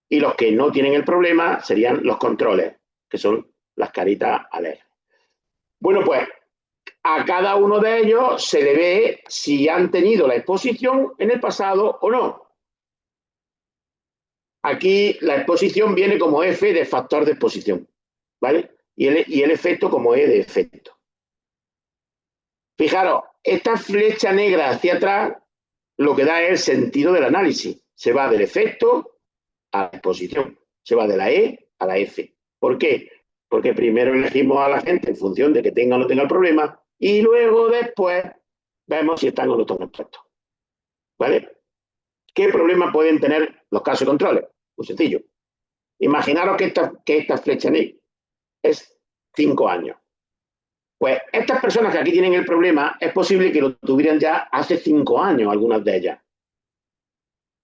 Y los que no tienen el problema serían los controles, que son las caritas alegres. Bueno, pues a cada uno de ellos se le ve si han tenido la exposición en el pasado o no. Aquí la exposición viene como F de factor de exposición, ¿vale? Y el efecto como E de efecto. Fijaros, esta flecha negra hacia atrás lo que da es el sentido del análisis. Se va del efecto a la exposición. Se va de la E a la F. ¿Por qué? Porque primero elegimos a la gente en función de que tenga o no tenga el problema y luego después vemos si están o no están expuestos. ¿Vale? ¿Qué problema pueden tener los casos de controles? Muy sencillo. Imaginaros que esta flecha negra es 5 años. Pues estas personas que aquí tienen el problema, es posible que lo tuvieran ya hace 5 años, algunas de ellas.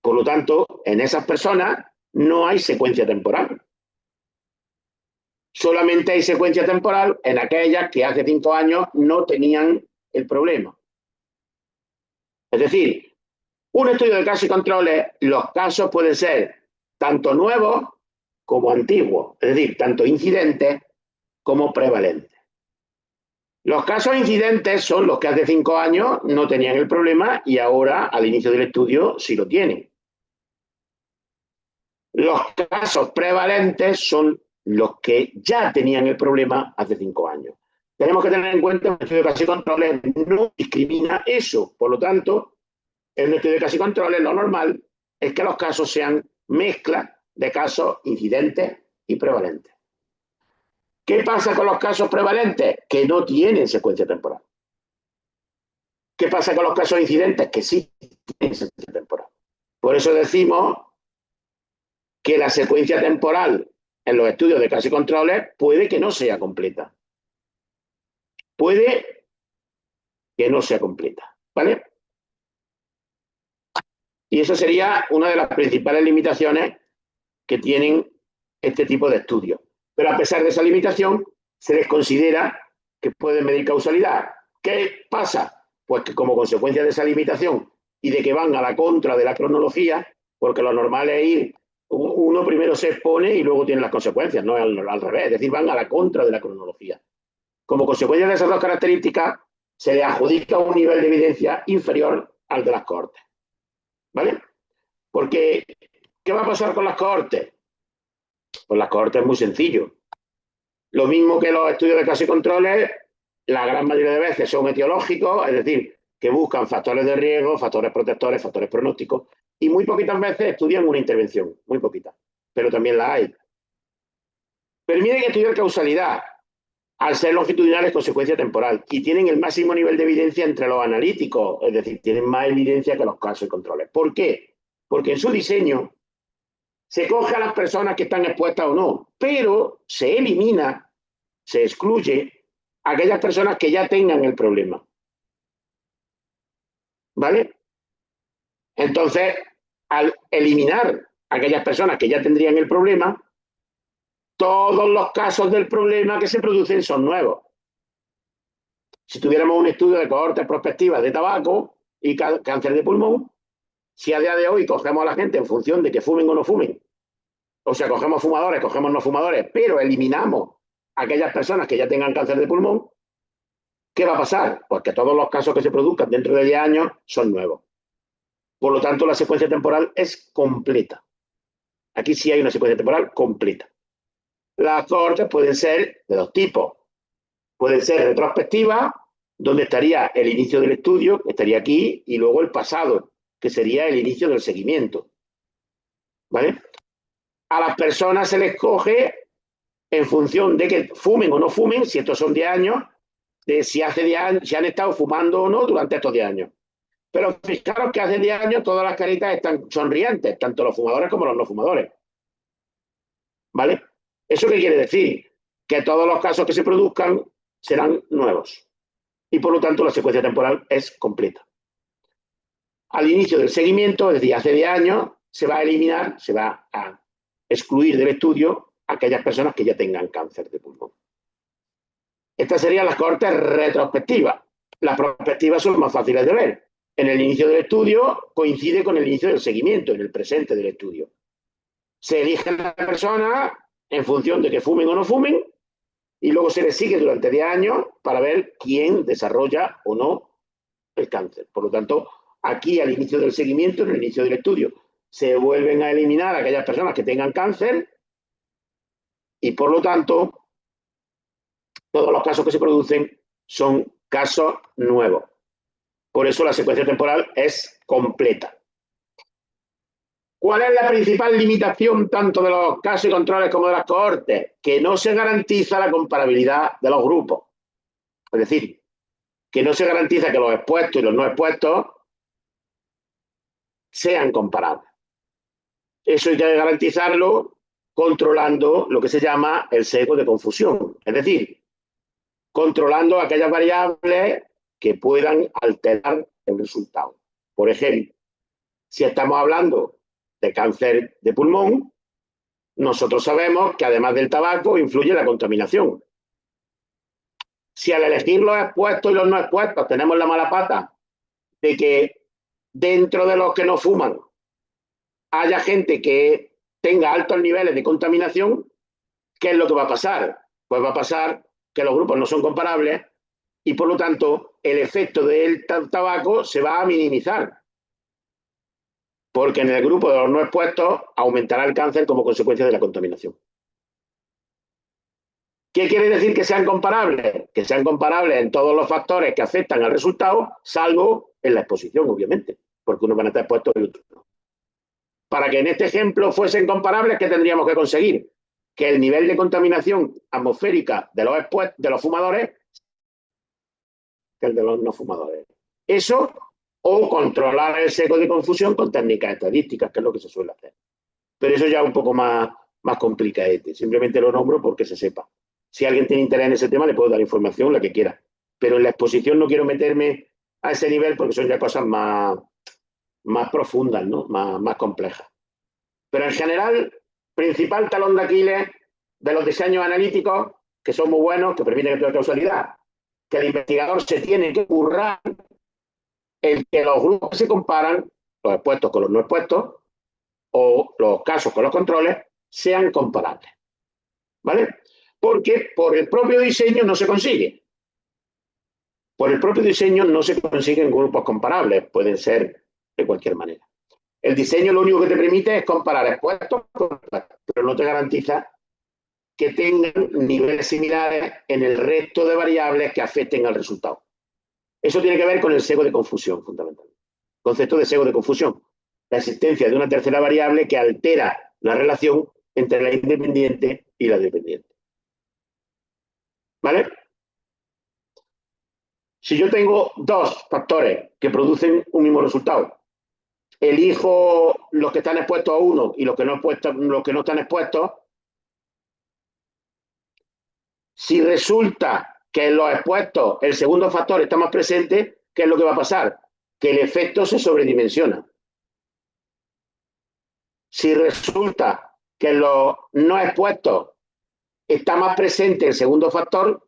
Por lo tanto, en esas personas no hay secuencia temporal. Solamente hay secuencia temporal en aquellas que hace 5 años no tenían el problema. Es decir, un estudio de casos y controles, los casos pueden ser tanto nuevos como antiguos, es decir, tanto incidentes como prevalentes. Los casos incidentes son los que hace 5 años no tenían el problema y ahora, al inicio del estudio, sí lo tienen. Los casos prevalentes son los que ya tenían el problema hace 5 años. Tenemos que tener en cuenta que un estudio de casos y controles no discrimina eso. Por lo tanto, en un estudio de casos y controles lo normal es que los casos sean mezclas de casos incidentes y prevalentes. ¿Qué pasa con los casos prevalentes? Que no tienen secuencia temporal. ¿Qué pasa con los casos incidentes? Que sí tienen secuencia temporal. Por eso decimos que la secuencia temporal en los estudios de casos y controles puede que no sea completa. Puede que no sea completa, ¿vale? Y eso sería una de las principales limitaciones que tienen este tipo de estudios. Pero a pesar de esa limitación, se les considera que pueden medir causalidad. ¿Qué pasa? Pues que como consecuencia de esa limitación y de que van a la contra de la cronología, porque lo normal es ir, uno primero se expone y luego tiene las consecuencias, no al revés, es decir, van a la contra de la cronología. Como consecuencia de esas dos características, se le adjudica un nivel de evidencia inferior al de las cohortes. ¿Vale? Porque, ¿qué va a pasar con las cohortes? Pues las cohortes es muy sencillo. Lo mismo que los estudios de casos y controles, la gran mayoría de veces son etiológicos, es decir, que buscan factores de riesgo, factores protectores, factores pronósticos, y muy poquitas veces estudian una intervención, muy poquitas, pero también la hay. Permiten estudiar causalidad, al ser longitudinales consecuencia temporal, y tienen el máximo nivel de evidencia entre los analíticos, es decir, tienen más evidencia que los casos y controles. ¿Por qué? Porque en su diseño se coge a las personas que están expuestas o no, pero se elimina, se excluye a aquellas personas que ya tengan el problema. ¿Vale? Entonces, al eliminar a aquellas personas que ya tendrían el problema, todos los casos del problema que se producen son nuevos. Si tuviéramos un estudio de cohortes prospectivas de tabaco y cáncer de pulmón, si a día de hoy cogemos a la gente en función de que fumen o no fumen, o sea, cogemos fumadores, cogemos no fumadores, pero eliminamos a aquellas personas que ya tengan cáncer de pulmón, ¿qué va a pasar? Pues que todos los casos que se produzcan dentro de 10 años son nuevos. Por lo tanto, la secuencia temporal es completa. Aquí sí hay una secuencia temporal completa. Las cohortes pueden ser de dos tipos. Pueden ser retrospectivas, donde estaría el inicio del estudio, que estaría aquí, y luego el pasado, que sería el inicio del seguimiento. ¿vale? A las personas se les coge en función de que fumen o no fumen, si estos son 10 años, de si hace 10 años, si han estado fumando o no durante estos 10 años. Pero fijaros que hace 10 años todas las caritas están sonrientes, tanto los fumadores como los no fumadores. ¿Vale? ¿Eso qué quiere decir? Que todos los casos que se produzcan serán nuevos. Y por lo tanto la secuencia temporal es completa. Al inicio del seguimiento, es decir, hace 10 años, se va a eliminar, se va a excluir del estudio a aquellas personas que ya tengan cáncer de pulmón. Estas serían las cohortes retrospectivas. Las prospectivas son más fáciles de ver. En el inicio del estudio coincide con el inicio del seguimiento, en el presente del estudio. Se elige a la persona en función de que fumen o no fumen y luego se les sigue durante 10 años para ver quién desarrolla o no el cáncer. Por lo tanto, aquí al inicio del seguimiento, en el inicio del estudio, se vuelven a eliminar a aquellas personas que tengan cáncer y por lo tanto todos los casos que se producen son casos nuevos. Por eso la secuencia temporal es completa. ¿Cuál es la principal limitación tanto de los casos y controles como de las cohortes? Que no se garantiza la comparabilidad de los grupos. Es decir, que no se garantiza que los expuestos y los no expuestos sean comparables. Eso hay que garantizarlo controlando lo que se llama el sesgo de confusión. Es decir, controlando aquellas variables que puedan alterar el resultado. Por ejemplo, si estamos hablando de cáncer de pulmón, nosotros sabemos que además del tabaco influye la contaminación. Si al elegir los expuestos y los no expuestos tenemos la mala pata de que dentro de los que no fuman haya gente que tenga altos niveles de contaminación, ¿qué es lo que va a pasar? Pues va a pasar que los grupos no son comparables y por lo tanto el efecto del tabaco se va a minimizar. Porque en el grupo de los no expuestos aumentará el cáncer como consecuencia de la contaminación. ¿Qué quiere decir que sean comparables? Que sean comparables en todos los factores que afectan al resultado, salvo en la exposición, obviamente, porque unos van a estar expuestos y otros no. Para que en este ejemplo fuesen comparables, ¿qué tendríamos que conseguir? Que el nivel de contaminación atmosférica de los fumadores que el de los no fumadores. Eso o controlar el sesgo de confusión con técnicas estadísticas, que es lo que se suele hacer. Pero eso ya es un poco más complicadete. Simplemente lo nombro porque se sepa. Si alguien tiene interés en ese tema, le puedo dar información, la que quiera. Pero en la exposición no quiero meterme a ese nivel porque son ya cosas más profundas, ¿no? Más complejas. Pero en general, principal talón de Aquiles de los diseños analíticos, que son muy buenos, que permiten que haya causalidad, que el investigador se tiene que currar el que los grupos que se comparan, los expuestos con los no expuestos, o los casos con los controles, sean comparables. ¿Vale? Porque por el propio diseño no se consigue. Por el propio diseño no se consiguen grupos comparables, pueden ser de cualquier manera. El diseño lo único que te permite es comparar expuestos, pero no te garantiza que tengan niveles similares en el resto de variables que afecten al resultado. Eso tiene que ver con el sesgo de confusión, fundamentalmente. Concepto de sesgo de confusión. La existencia de una tercera variable que altera la relación entre la independiente y la dependiente. ¿Vale? Si yo tengo dos factores que producen un mismo resultado, elijo los que están expuestos a uno y los que no están expuestos, si resulta que en los expuestos el segundo factor está más presente, ¿qué es lo que va a pasar? Que el efecto se sobredimensiona. Si resulta que en los no expuestos está más presente el segundo factor,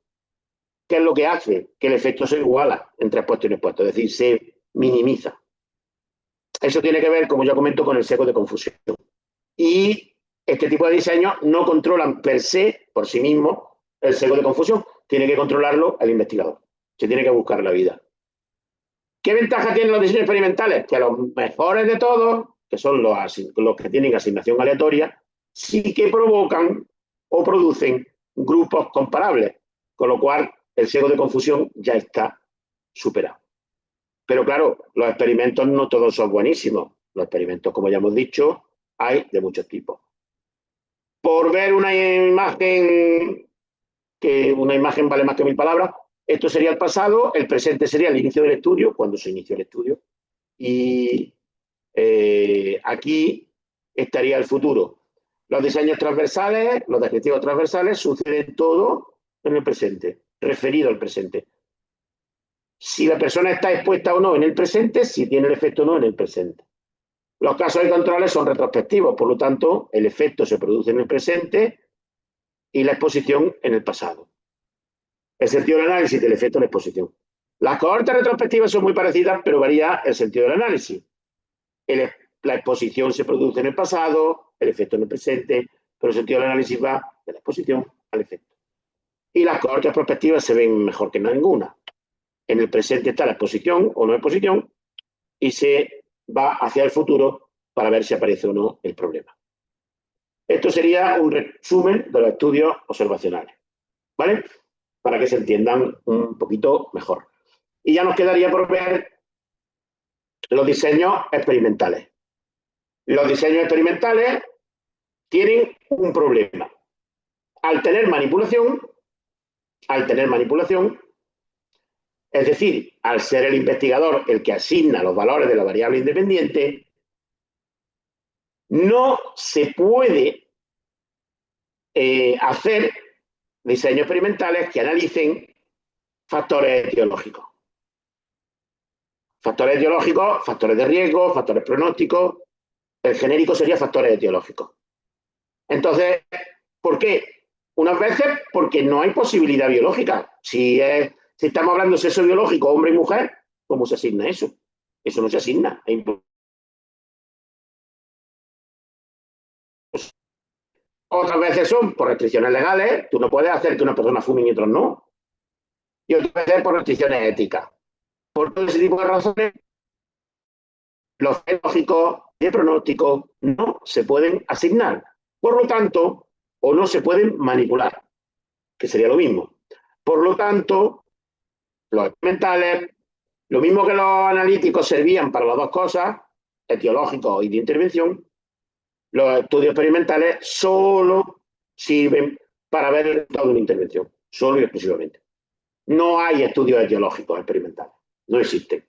¿qué es lo que hace? Que el efecto se iguala entre expuesto y no expuesto, es decir, se minimiza. Eso tiene que ver, como ya comento, con el sesgo de confusión. Y este tipo de diseños no controlan per se, por sí mismos, el sesgo de confusión. Tiene que controlarlo el investigador. Se tiene que buscar la vida. ¿Qué ventaja tienen los diseños experimentales? Que los mejores de todos, que son los que tienen asignación aleatoria, sí que provocan o producen grupos comparables, con lo cual el sesgo de confusión ya está superado. Pero claro, los experimentos no todos son buenísimos. Los experimentos, como ya hemos dicho, hay de muchos tipos. Por ver una imagen, que una imagen vale más que 1000 palabras, esto sería el pasado, el presente sería el inicio del estudio, cuando se inició el estudio, y aquí estaría el futuro. Los diseños transversales, los descriptivos transversales, suceden todo en el presente, referido al presente. Si la persona está expuesta o no en el presente, si tiene el efecto o no en el presente. Los casos de controles son retrospectivos, por lo tanto, el efecto se produce en el presente y la exposición en el pasado. El sentido del análisis del efecto en la exposición. Las cohortes retrospectivas son muy parecidas, pero varía el sentido del análisis. La exposición se produce en el pasado, el efecto en el presente, pero el sentido del análisis va de la exposición al efecto. Y las cohortes prospectivas se ven mejor que ninguna. En el presente está la exposición o no exposición y se va hacia el futuro para ver si aparece o no el problema. Esto sería un resumen de los estudios observacionales, ¿vale? Para que se entiendan un poquito mejor. Y ya nos quedaría por ver los diseños experimentales. Los diseños experimentales tienen un problema. Al tener manipulación, es decir, al ser el investigador el que asigna los valores de la variable independiente, no se puede hacer diseños experimentales que analicen factores etiológicos. Factores etiológicos, factores de riesgo, factores pronósticos. El genérico sería factores etiológicos. Entonces, ¿por qué? Unas veces porque no hay posibilidad biológica. Si estamos hablando de sexo biológico, hombre y mujer, ¿cómo se asigna eso? Eso no se asigna. Otras veces son por restricciones legales. Tú no puedes hacer que una persona fume y otros no. Y otras veces por restricciones éticas. Por todo ese tipo de razones, los fenológicos y el pronóstico no se pueden asignar. Por lo tanto, o no se pueden manipular, que sería lo mismo. Por lo tanto, los experimentales, lo mismo que los analíticos servían para las dos cosas, etiológicos y de intervención, los estudios experimentales solo sirven para ver el resultado de una intervención, solo y exclusivamente. No hay estudios etiológicos experimentales, no existen,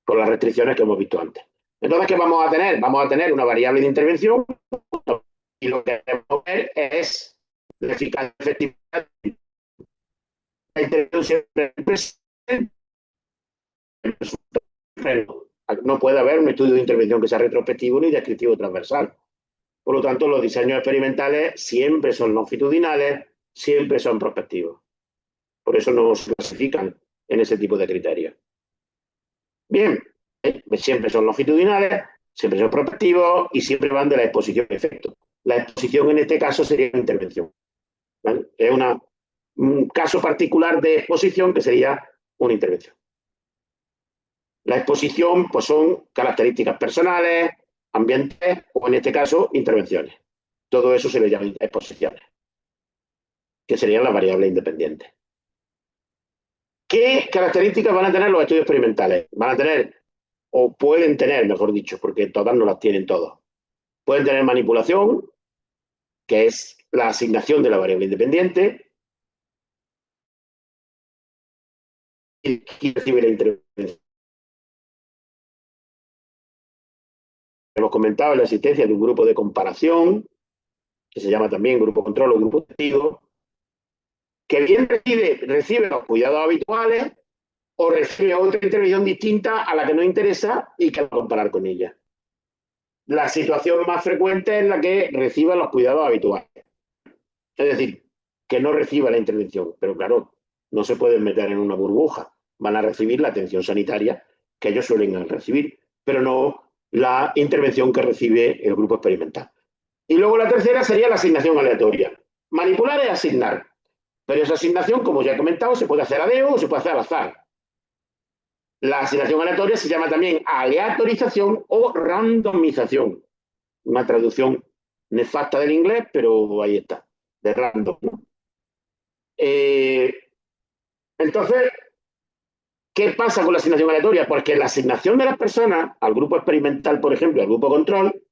con las restricciones que hemos visto antes. Entonces, ¿qué vamos a tener? Vamos a tener una variable de intervención y lo que queremos ver es la eficacia efectividad de la intervención siempre presente. No puede haber un estudio de intervención que sea retrospectivo ni descriptivo transversal. Por lo tanto, los diseños experimentales siempre son longitudinales, siempre son prospectivos. Por eso no se clasifican en ese tipo de criterios. Bien, siempre son longitudinales, siempre son prospectivos y siempre van de la exposición a efecto. La exposición en este caso sería una intervención, ¿vale? Es un caso particular de exposición que sería una intervención. La exposición pues son características personales, ambientes o en este caso intervenciones. Todo eso se le llama exposiciones, que serían las variables independientes. ¿Qué características van a tener los estudios experimentales? Van a tener, o pueden tener, mejor dicho, porque todas no las tienen todos. Pueden tener manipulación, que es la asignación de la variable independiente, y recibe la intervención. Hemos comentado la existencia de un grupo de comparación, que se llama también grupo control o grupo testigo, que bien recibe los cuidados habituales o recibe otra intervención distinta a la que nos interesa y que va a comparar con ella. La situación más frecuente es la que reciba los cuidados habituales. Es decir, que no reciba la intervención. Pero claro, no se pueden meter en una burbuja. Van a recibir la atención sanitaria que ellos suelen recibir, pero no la intervención que recibe el grupo experimental. Y luego la tercera sería la asignación aleatoria. Manipular es asignar. Pero esa asignación, como ya he comentado, se puede hacer a dedo o se puede hacer al azar. La asignación aleatoria se llama también aleatorización o randomización. Una traducción nefasta del inglés, pero ahí está, de random. Entonces, ¿qué pasa con la asignación aleatoria? Porque la asignación de las personas al grupo experimental, por ejemplo, al grupo control,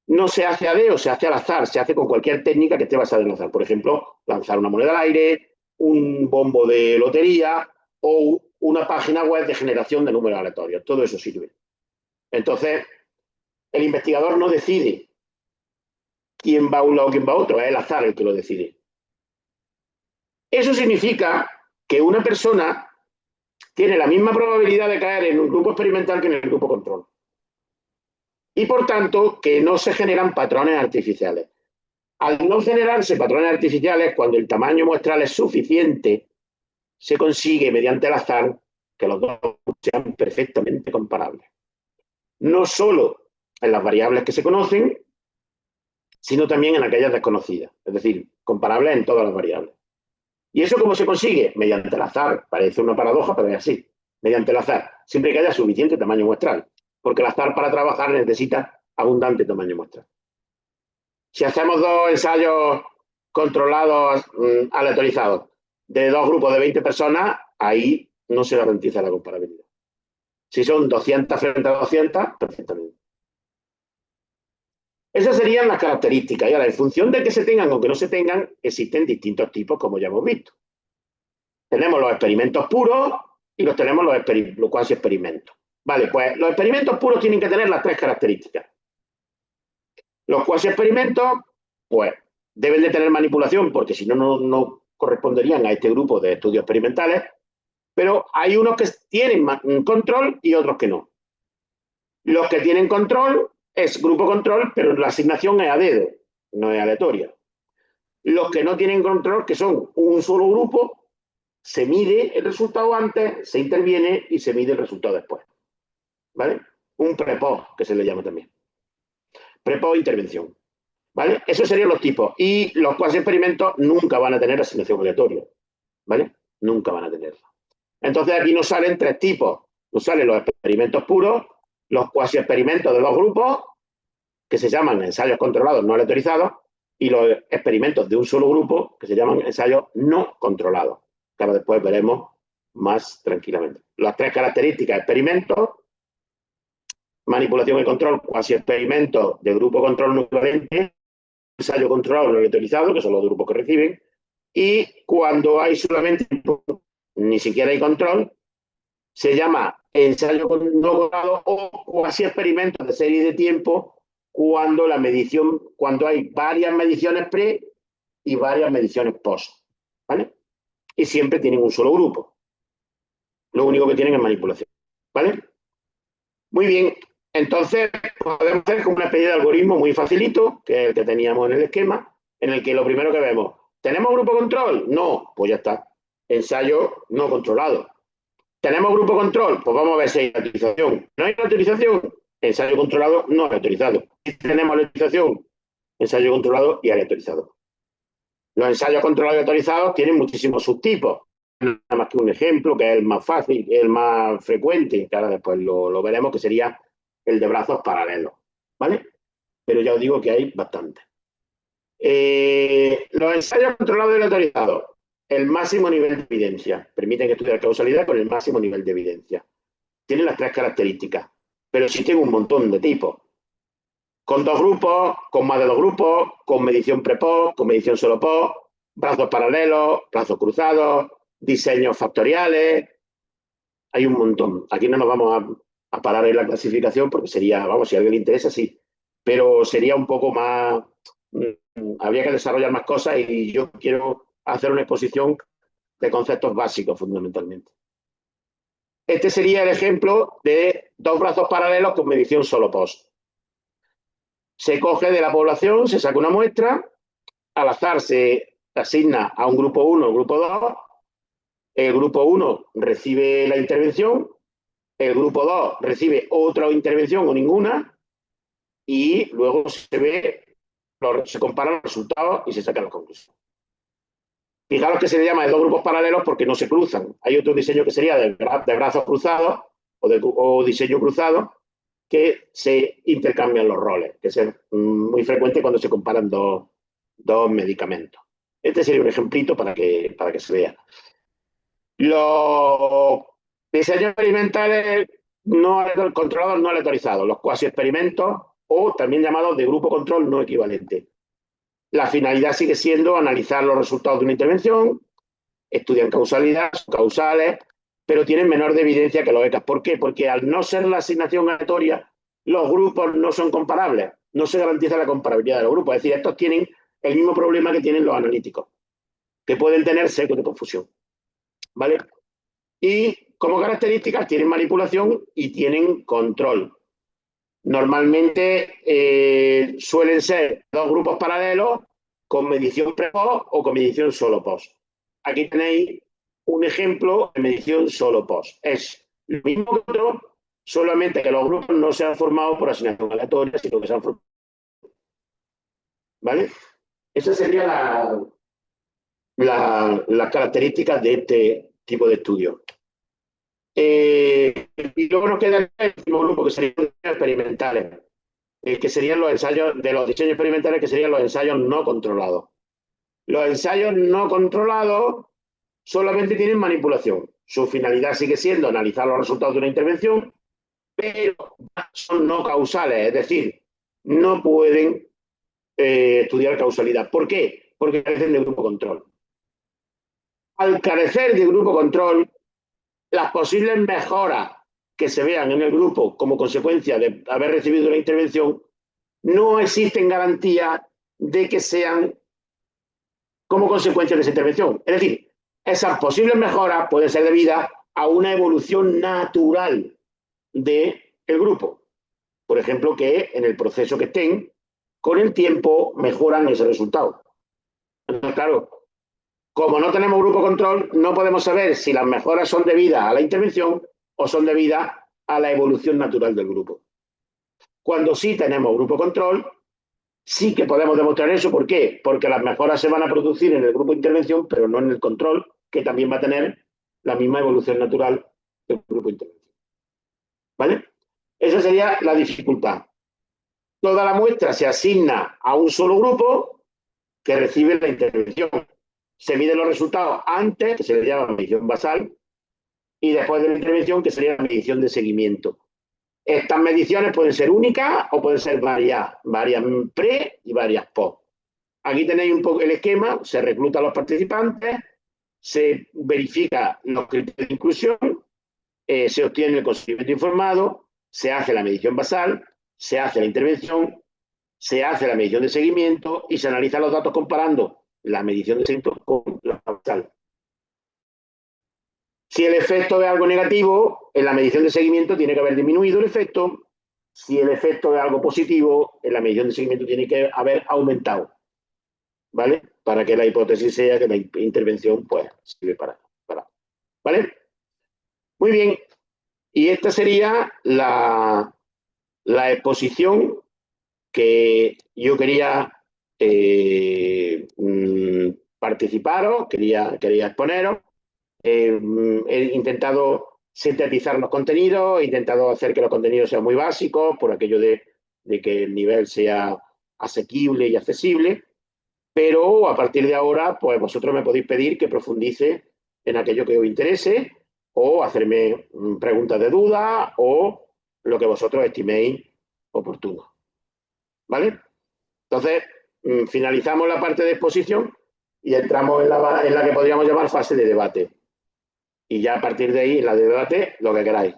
no se hace a dedo, se hace al azar, se hace con cualquier técnica que esté basada en el azar. Por ejemplo, lanzar una moneda al aire, un bombo de lotería o una página web de generación de números aleatorios. Todo eso sirve. Entonces, el investigador no decide quién va a un lado o quién va a otro, es el azar el que lo decide. Eso significa que una persona tiene la misma probabilidad de caer en un grupo experimental que en el grupo control. Y por tanto, que no se generan patrones artificiales. Al no generarse patrones artificiales, cuando el tamaño muestral es suficiente, se consigue mediante el azar que los dos sean perfectamente comparables. No solo en las variables que se conocen, sino también en aquellas desconocidas. Es decir, comparables en todas las variables. ¿Y eso cómo se consigue? Mediante el azar. Parece una paradoja, pero es así. Mediante el azar. Siempre que haya suficiente tamaño muestral. Porque el azar para trabajar necesita abundante tamaño muestral. Si hacemos dos ensayos controlados, aleatorizados, de dos grupos de 20 personas, ahí no se garantiza la comparabilidad. Si son 200 frente a 200, perfectamente. Esas serían las características. Y ahora, en función de que se tengan o que no se tengan, existen distintos tipos, como ya hemos visto. Tenemos los experimentos puros y tenemos los cuasi experimentos. Vale, pues los experimentos puros tienen que tener las tres características. Los cuasi experimentos, pues, deben de tener manipulación, porque si no, no corresponderían a este grupo de estudios experimentales, pero hay unos que tienen control y otros que no. Los que tienen control es grupo control, pero la asignación es a dedo, no es aleatoria. Los que no tienen control, que son un solo grupo, se mide el resultado antes, se interviene y se mide el resultado después. ¿Vale? Un pre-post, que se le llama también. Pre-post intervención. ¿Vale? Esos serían los tipos. Y los cuasi experimentos nunca van a tener asignación aleatoria. ¿Vale? Nunca van a tenerla. Entonces aquí nos salen tres tipos. Nos salen los experimentos puros, los cuasi experimentos de dos grupos, que se llaman ensayos controlados no aleatorizados, y los experimentos de un solo grupo, que se llaman ensayos no controlados, que ahora después veremos más tranquilamente. Las tres características: experimentos, manipulación y control, cuasi experimentos de grupo control no equivalente, ensayo controlado no aleatorizado, que son los grupos que reciben, y cuando hay solamente ni siquiera hay control, se llama ensayo no controlado o cuasi experimentos de serie de tiempo, cuando la medición, cuando hay varias mediciones pre y varias mediciones post, ¿vale? Y siempre tienen un solo grupo. Lo único que tienen es manipulación, ¿vale? Muy bien, entonces podemos hacer como una especie de algoritmo muy facilito, que es el que teníamos en el esquema, en el que lo primero que vemos, ¿tenemos grupo control? No, pues ya está. Ensayo no controlado. ¿Tenemos grupo control? Pues vamos a ver si hay autorización. ¿No hay autorización? Ensayo controlado no aleatorizado. Si tenemos aleatorización, ensayo controlado y aleatorizado. Los ensayos controlados y aleatorizados tienen muchísimos subtipos. Nada más que un ejemplo, que es el más fácil, el más frecuente, que ahora después lo veremos, que sería el de brazos paralelos. ¿Vale? Pero ya os digo que hay bastantes. Los ensayos controlados y aleatorizados. El máximo nivel de evidencia. Permiten estudiar causalidad con el máximo nivel de evidencia. Tienen las tres características, pero existen un montón de tipos. Con dos grupos, con más de dos grupos, con medición pre-post, con medición solo post, brazos paralelos, brazos cruzados, diseños factoriales. Hay un montón. Aquí no nos vamos a parar en la clasificación porque sería, vamos, si a alguien le interesa, sí. Pero sería un poco más... habría que desarrollar más cosas y yo quiero hacer una exposición de conceptos básicos fundamentalmente. Este sería el ejemplo de dos brazos paralelos con medición solo post. Se coge de la población, se saca una muestra, al azar se asigna a un grupo 1 o un grupo 2, el grupo 1 recibe la intervención, el grupo 2 recibe otra intervención o ninguna, y luego se comparan los resultados y se sacan las conclusiones. Fijaros que se le llama de dos grupos paralelos porque no se cruzan. Hay otro diseño que sería de brazos cruzados o diseño cruzado, que se intercambian los roles, que es muy frecuente cuando se comparan dos medicamentos. Este sería un ejemplito para que se vea. Los diseños experimentales controlados no aleatorizados, los cuasi experimentos o también llamados de grupo control no equivalente. La finalidad sigue siendo analizar los resultados de una intervención, estudian causalidad, son causales, pero tienen menor de evidencia que los ECAs. ¿Por qué? Porque al no ser la asignación aleatoria, los grupos no son comparables, no se garantiza la comparabilidad de los grupos. Es decir, estos tienen el mismo problema que tienen los analíticos, que pueden tener sesgo de confusión. ¿Vale? Y como características tienen manipulación y tienen control. Normalmente suelen ser dos grupos paralelos con medición pre-post o con medición solo post. Aquí tenéis un ejemplo de medición solo post. Es lo mismo que otro, solamente que los grupos no se han formado por asignación aleatoria, sino que se han formado. ¿Vale? Esa sería las características de este tipo de estudio. Y luego nos queda el último grupo, que serían los experimentales, que serían los ensayos de los diseños experimentales, que serían los ensayos no controlados. Los ensayos no controlados solamente tienen manipulación. Su finalidad sigue siendo analizar los resultados de una intervención, pero son no causales, es decir, no pueden estudiar causalidad. ¿Por qué? Porque carecen de grupo control. Al carecer de grupo control, las posibles mejoras que se vean en el grupo como consecuencia de haber recibido una intervención, no existen garantías de que sean como consecuencia de esa intervención. Es decir, esas posibles mejoras pueden ser debidas a una evolución natural del grupo. Por ejemplo, que en el proceso que estén, con el tiempo mejoran ese resultado. Entonces, claro, como no tenemos grupo control, no podemos saber si las mejoras son debidas a la intervención o son debidas a la evolución natural del grupo. Cuando sí tenemos grupo control, sí que podemos demostrar eso. ¿Por qué? Porque las mejoras se van a producir en el grupo de intervención, pero no en el control, que también va a tener la misma evolución natural del grupo de intervención. ¿Vale? Esa sería la dificultad. Toda la muestra se asigna a un solo grupo que recibe la intervención. Se miden los resultados antes, que se le llama medición basal, y después de la intervención, que sería la medición de seguimiento. Estas mediciones pueden ser únicas o pueden ser varias pre y varias post. Aquí tenéis un poco el esquema, se recluta a los participantes, se verifica los criterios de inclusión, se obtiene el consentimiento informado, se hace la medición basal, se hace la intervención, se hace la medición de seguimiento y se analizan los datos comparando la medición de seguimiento con la basal. Si el efecto es algo negativo, en la medición de seguimiento tiene que haber disminuido el efecto. Si el efecto es algo positivo, en la medición de seguimiento tiene que haber aumentado. ¿Vale? Para que la hipótesis sea que la intervención pues sirve para. ¿Vale? Muy bien. Y esta sería la exposición que yo quería participaros, quería exponeros. He intentado sintetizar los contenidos, he intentado hacer que los contenidos sean muy básicos, por aquello de que el nivel sea asequible y accesible, pero a partir de ahora, pues vosotros me podéis pedir que profundice en aquello que os interese o hacerme preguntas de duda o lo que vosotros estiméis oportuno. ¿Vale? Entonces, finalizamos la parte de exposición y entramos en la que podríamos llamar fase de debate. Y ya a partir de ahí, en la de debate, lo que queráis.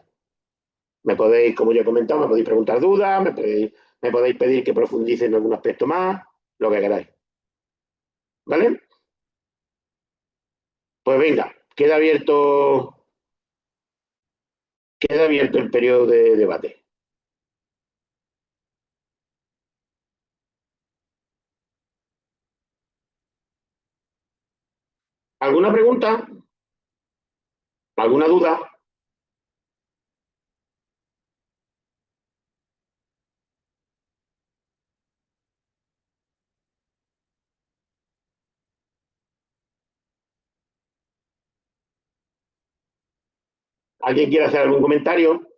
Me podéis, como ya he comentado, me podéis preguntar dudas, me podéis pedir que profundice en algún aspecto más, lo que queráis. ¿Vale? Pues venga, queda abierto el periodo de debate. ¿Alguna pregunta? ¿Alguna duda? ¿Alguien quiere hacer algún comentario?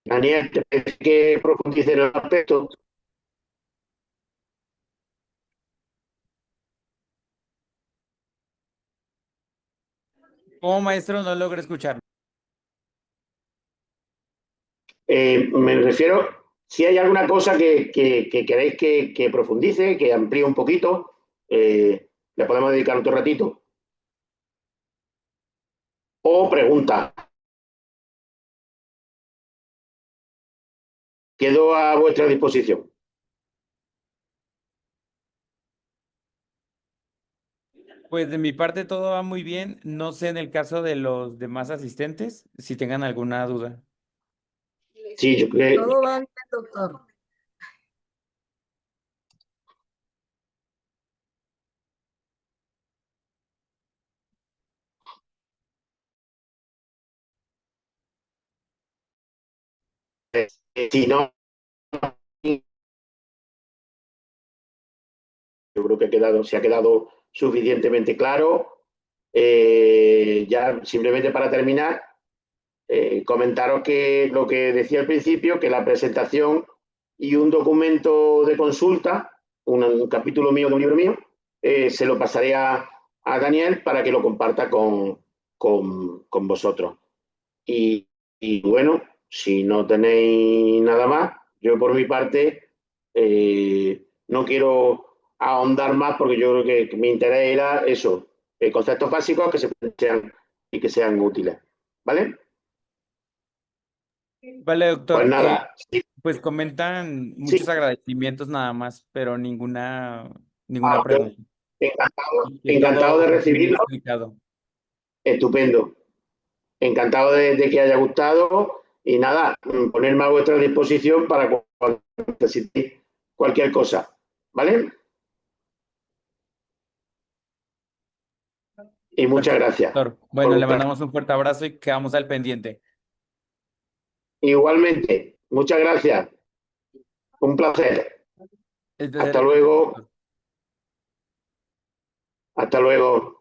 Daniel, ¿te parece que profundice en el aspecto? Como maestro no logro escuchar. Me refiero, si hay alguna cosa que queréis que profundice, que amplíe un poquito, le podemos dedicar otro ratito. O pregunta. Quedo a vuestra disposición. Pues de mi parte todo va muy bien. No sé en el caso de los demás asistentes, si tengan alguna duda. Sí, yo creo. Todo va bien, doctor. Si no, yo creo que se ha quedado suficientemente claro. Ya simplemente para terminar, comentaros que lo que decía al principio, que la presentación y un documento de consulta, un capítulo mío de un libro mío, se lo pasaré a Daniel para que lo comparta con vosotros. Y bueno, si no tenéis nada más, yo por mi parte no quiero ahondar más porque yo creo que mi interés era eso, conceptos básicos que sean útiles. ¿Vale? Vale, Pues doctor. nada, sí, Pues comentan sí, muchos agradecimientos nada más, pero ninguna pregunta. Y que encantado todo de muy bien recibirlo, explicado. estupendo. Encantado de que haya gustado y nada, ponerme a vuestra disposición para cuando necesitéis cualquier cosa. ¿Vale? Y muchas Perfecto, gracias. doctor. Bueno, le mandamos un fuerte abrazo y quedamos al pendiente. Igualmente, muchas gracias. Un placer. El placer Hasta es nuestro, luego. doctor. Hasta luego.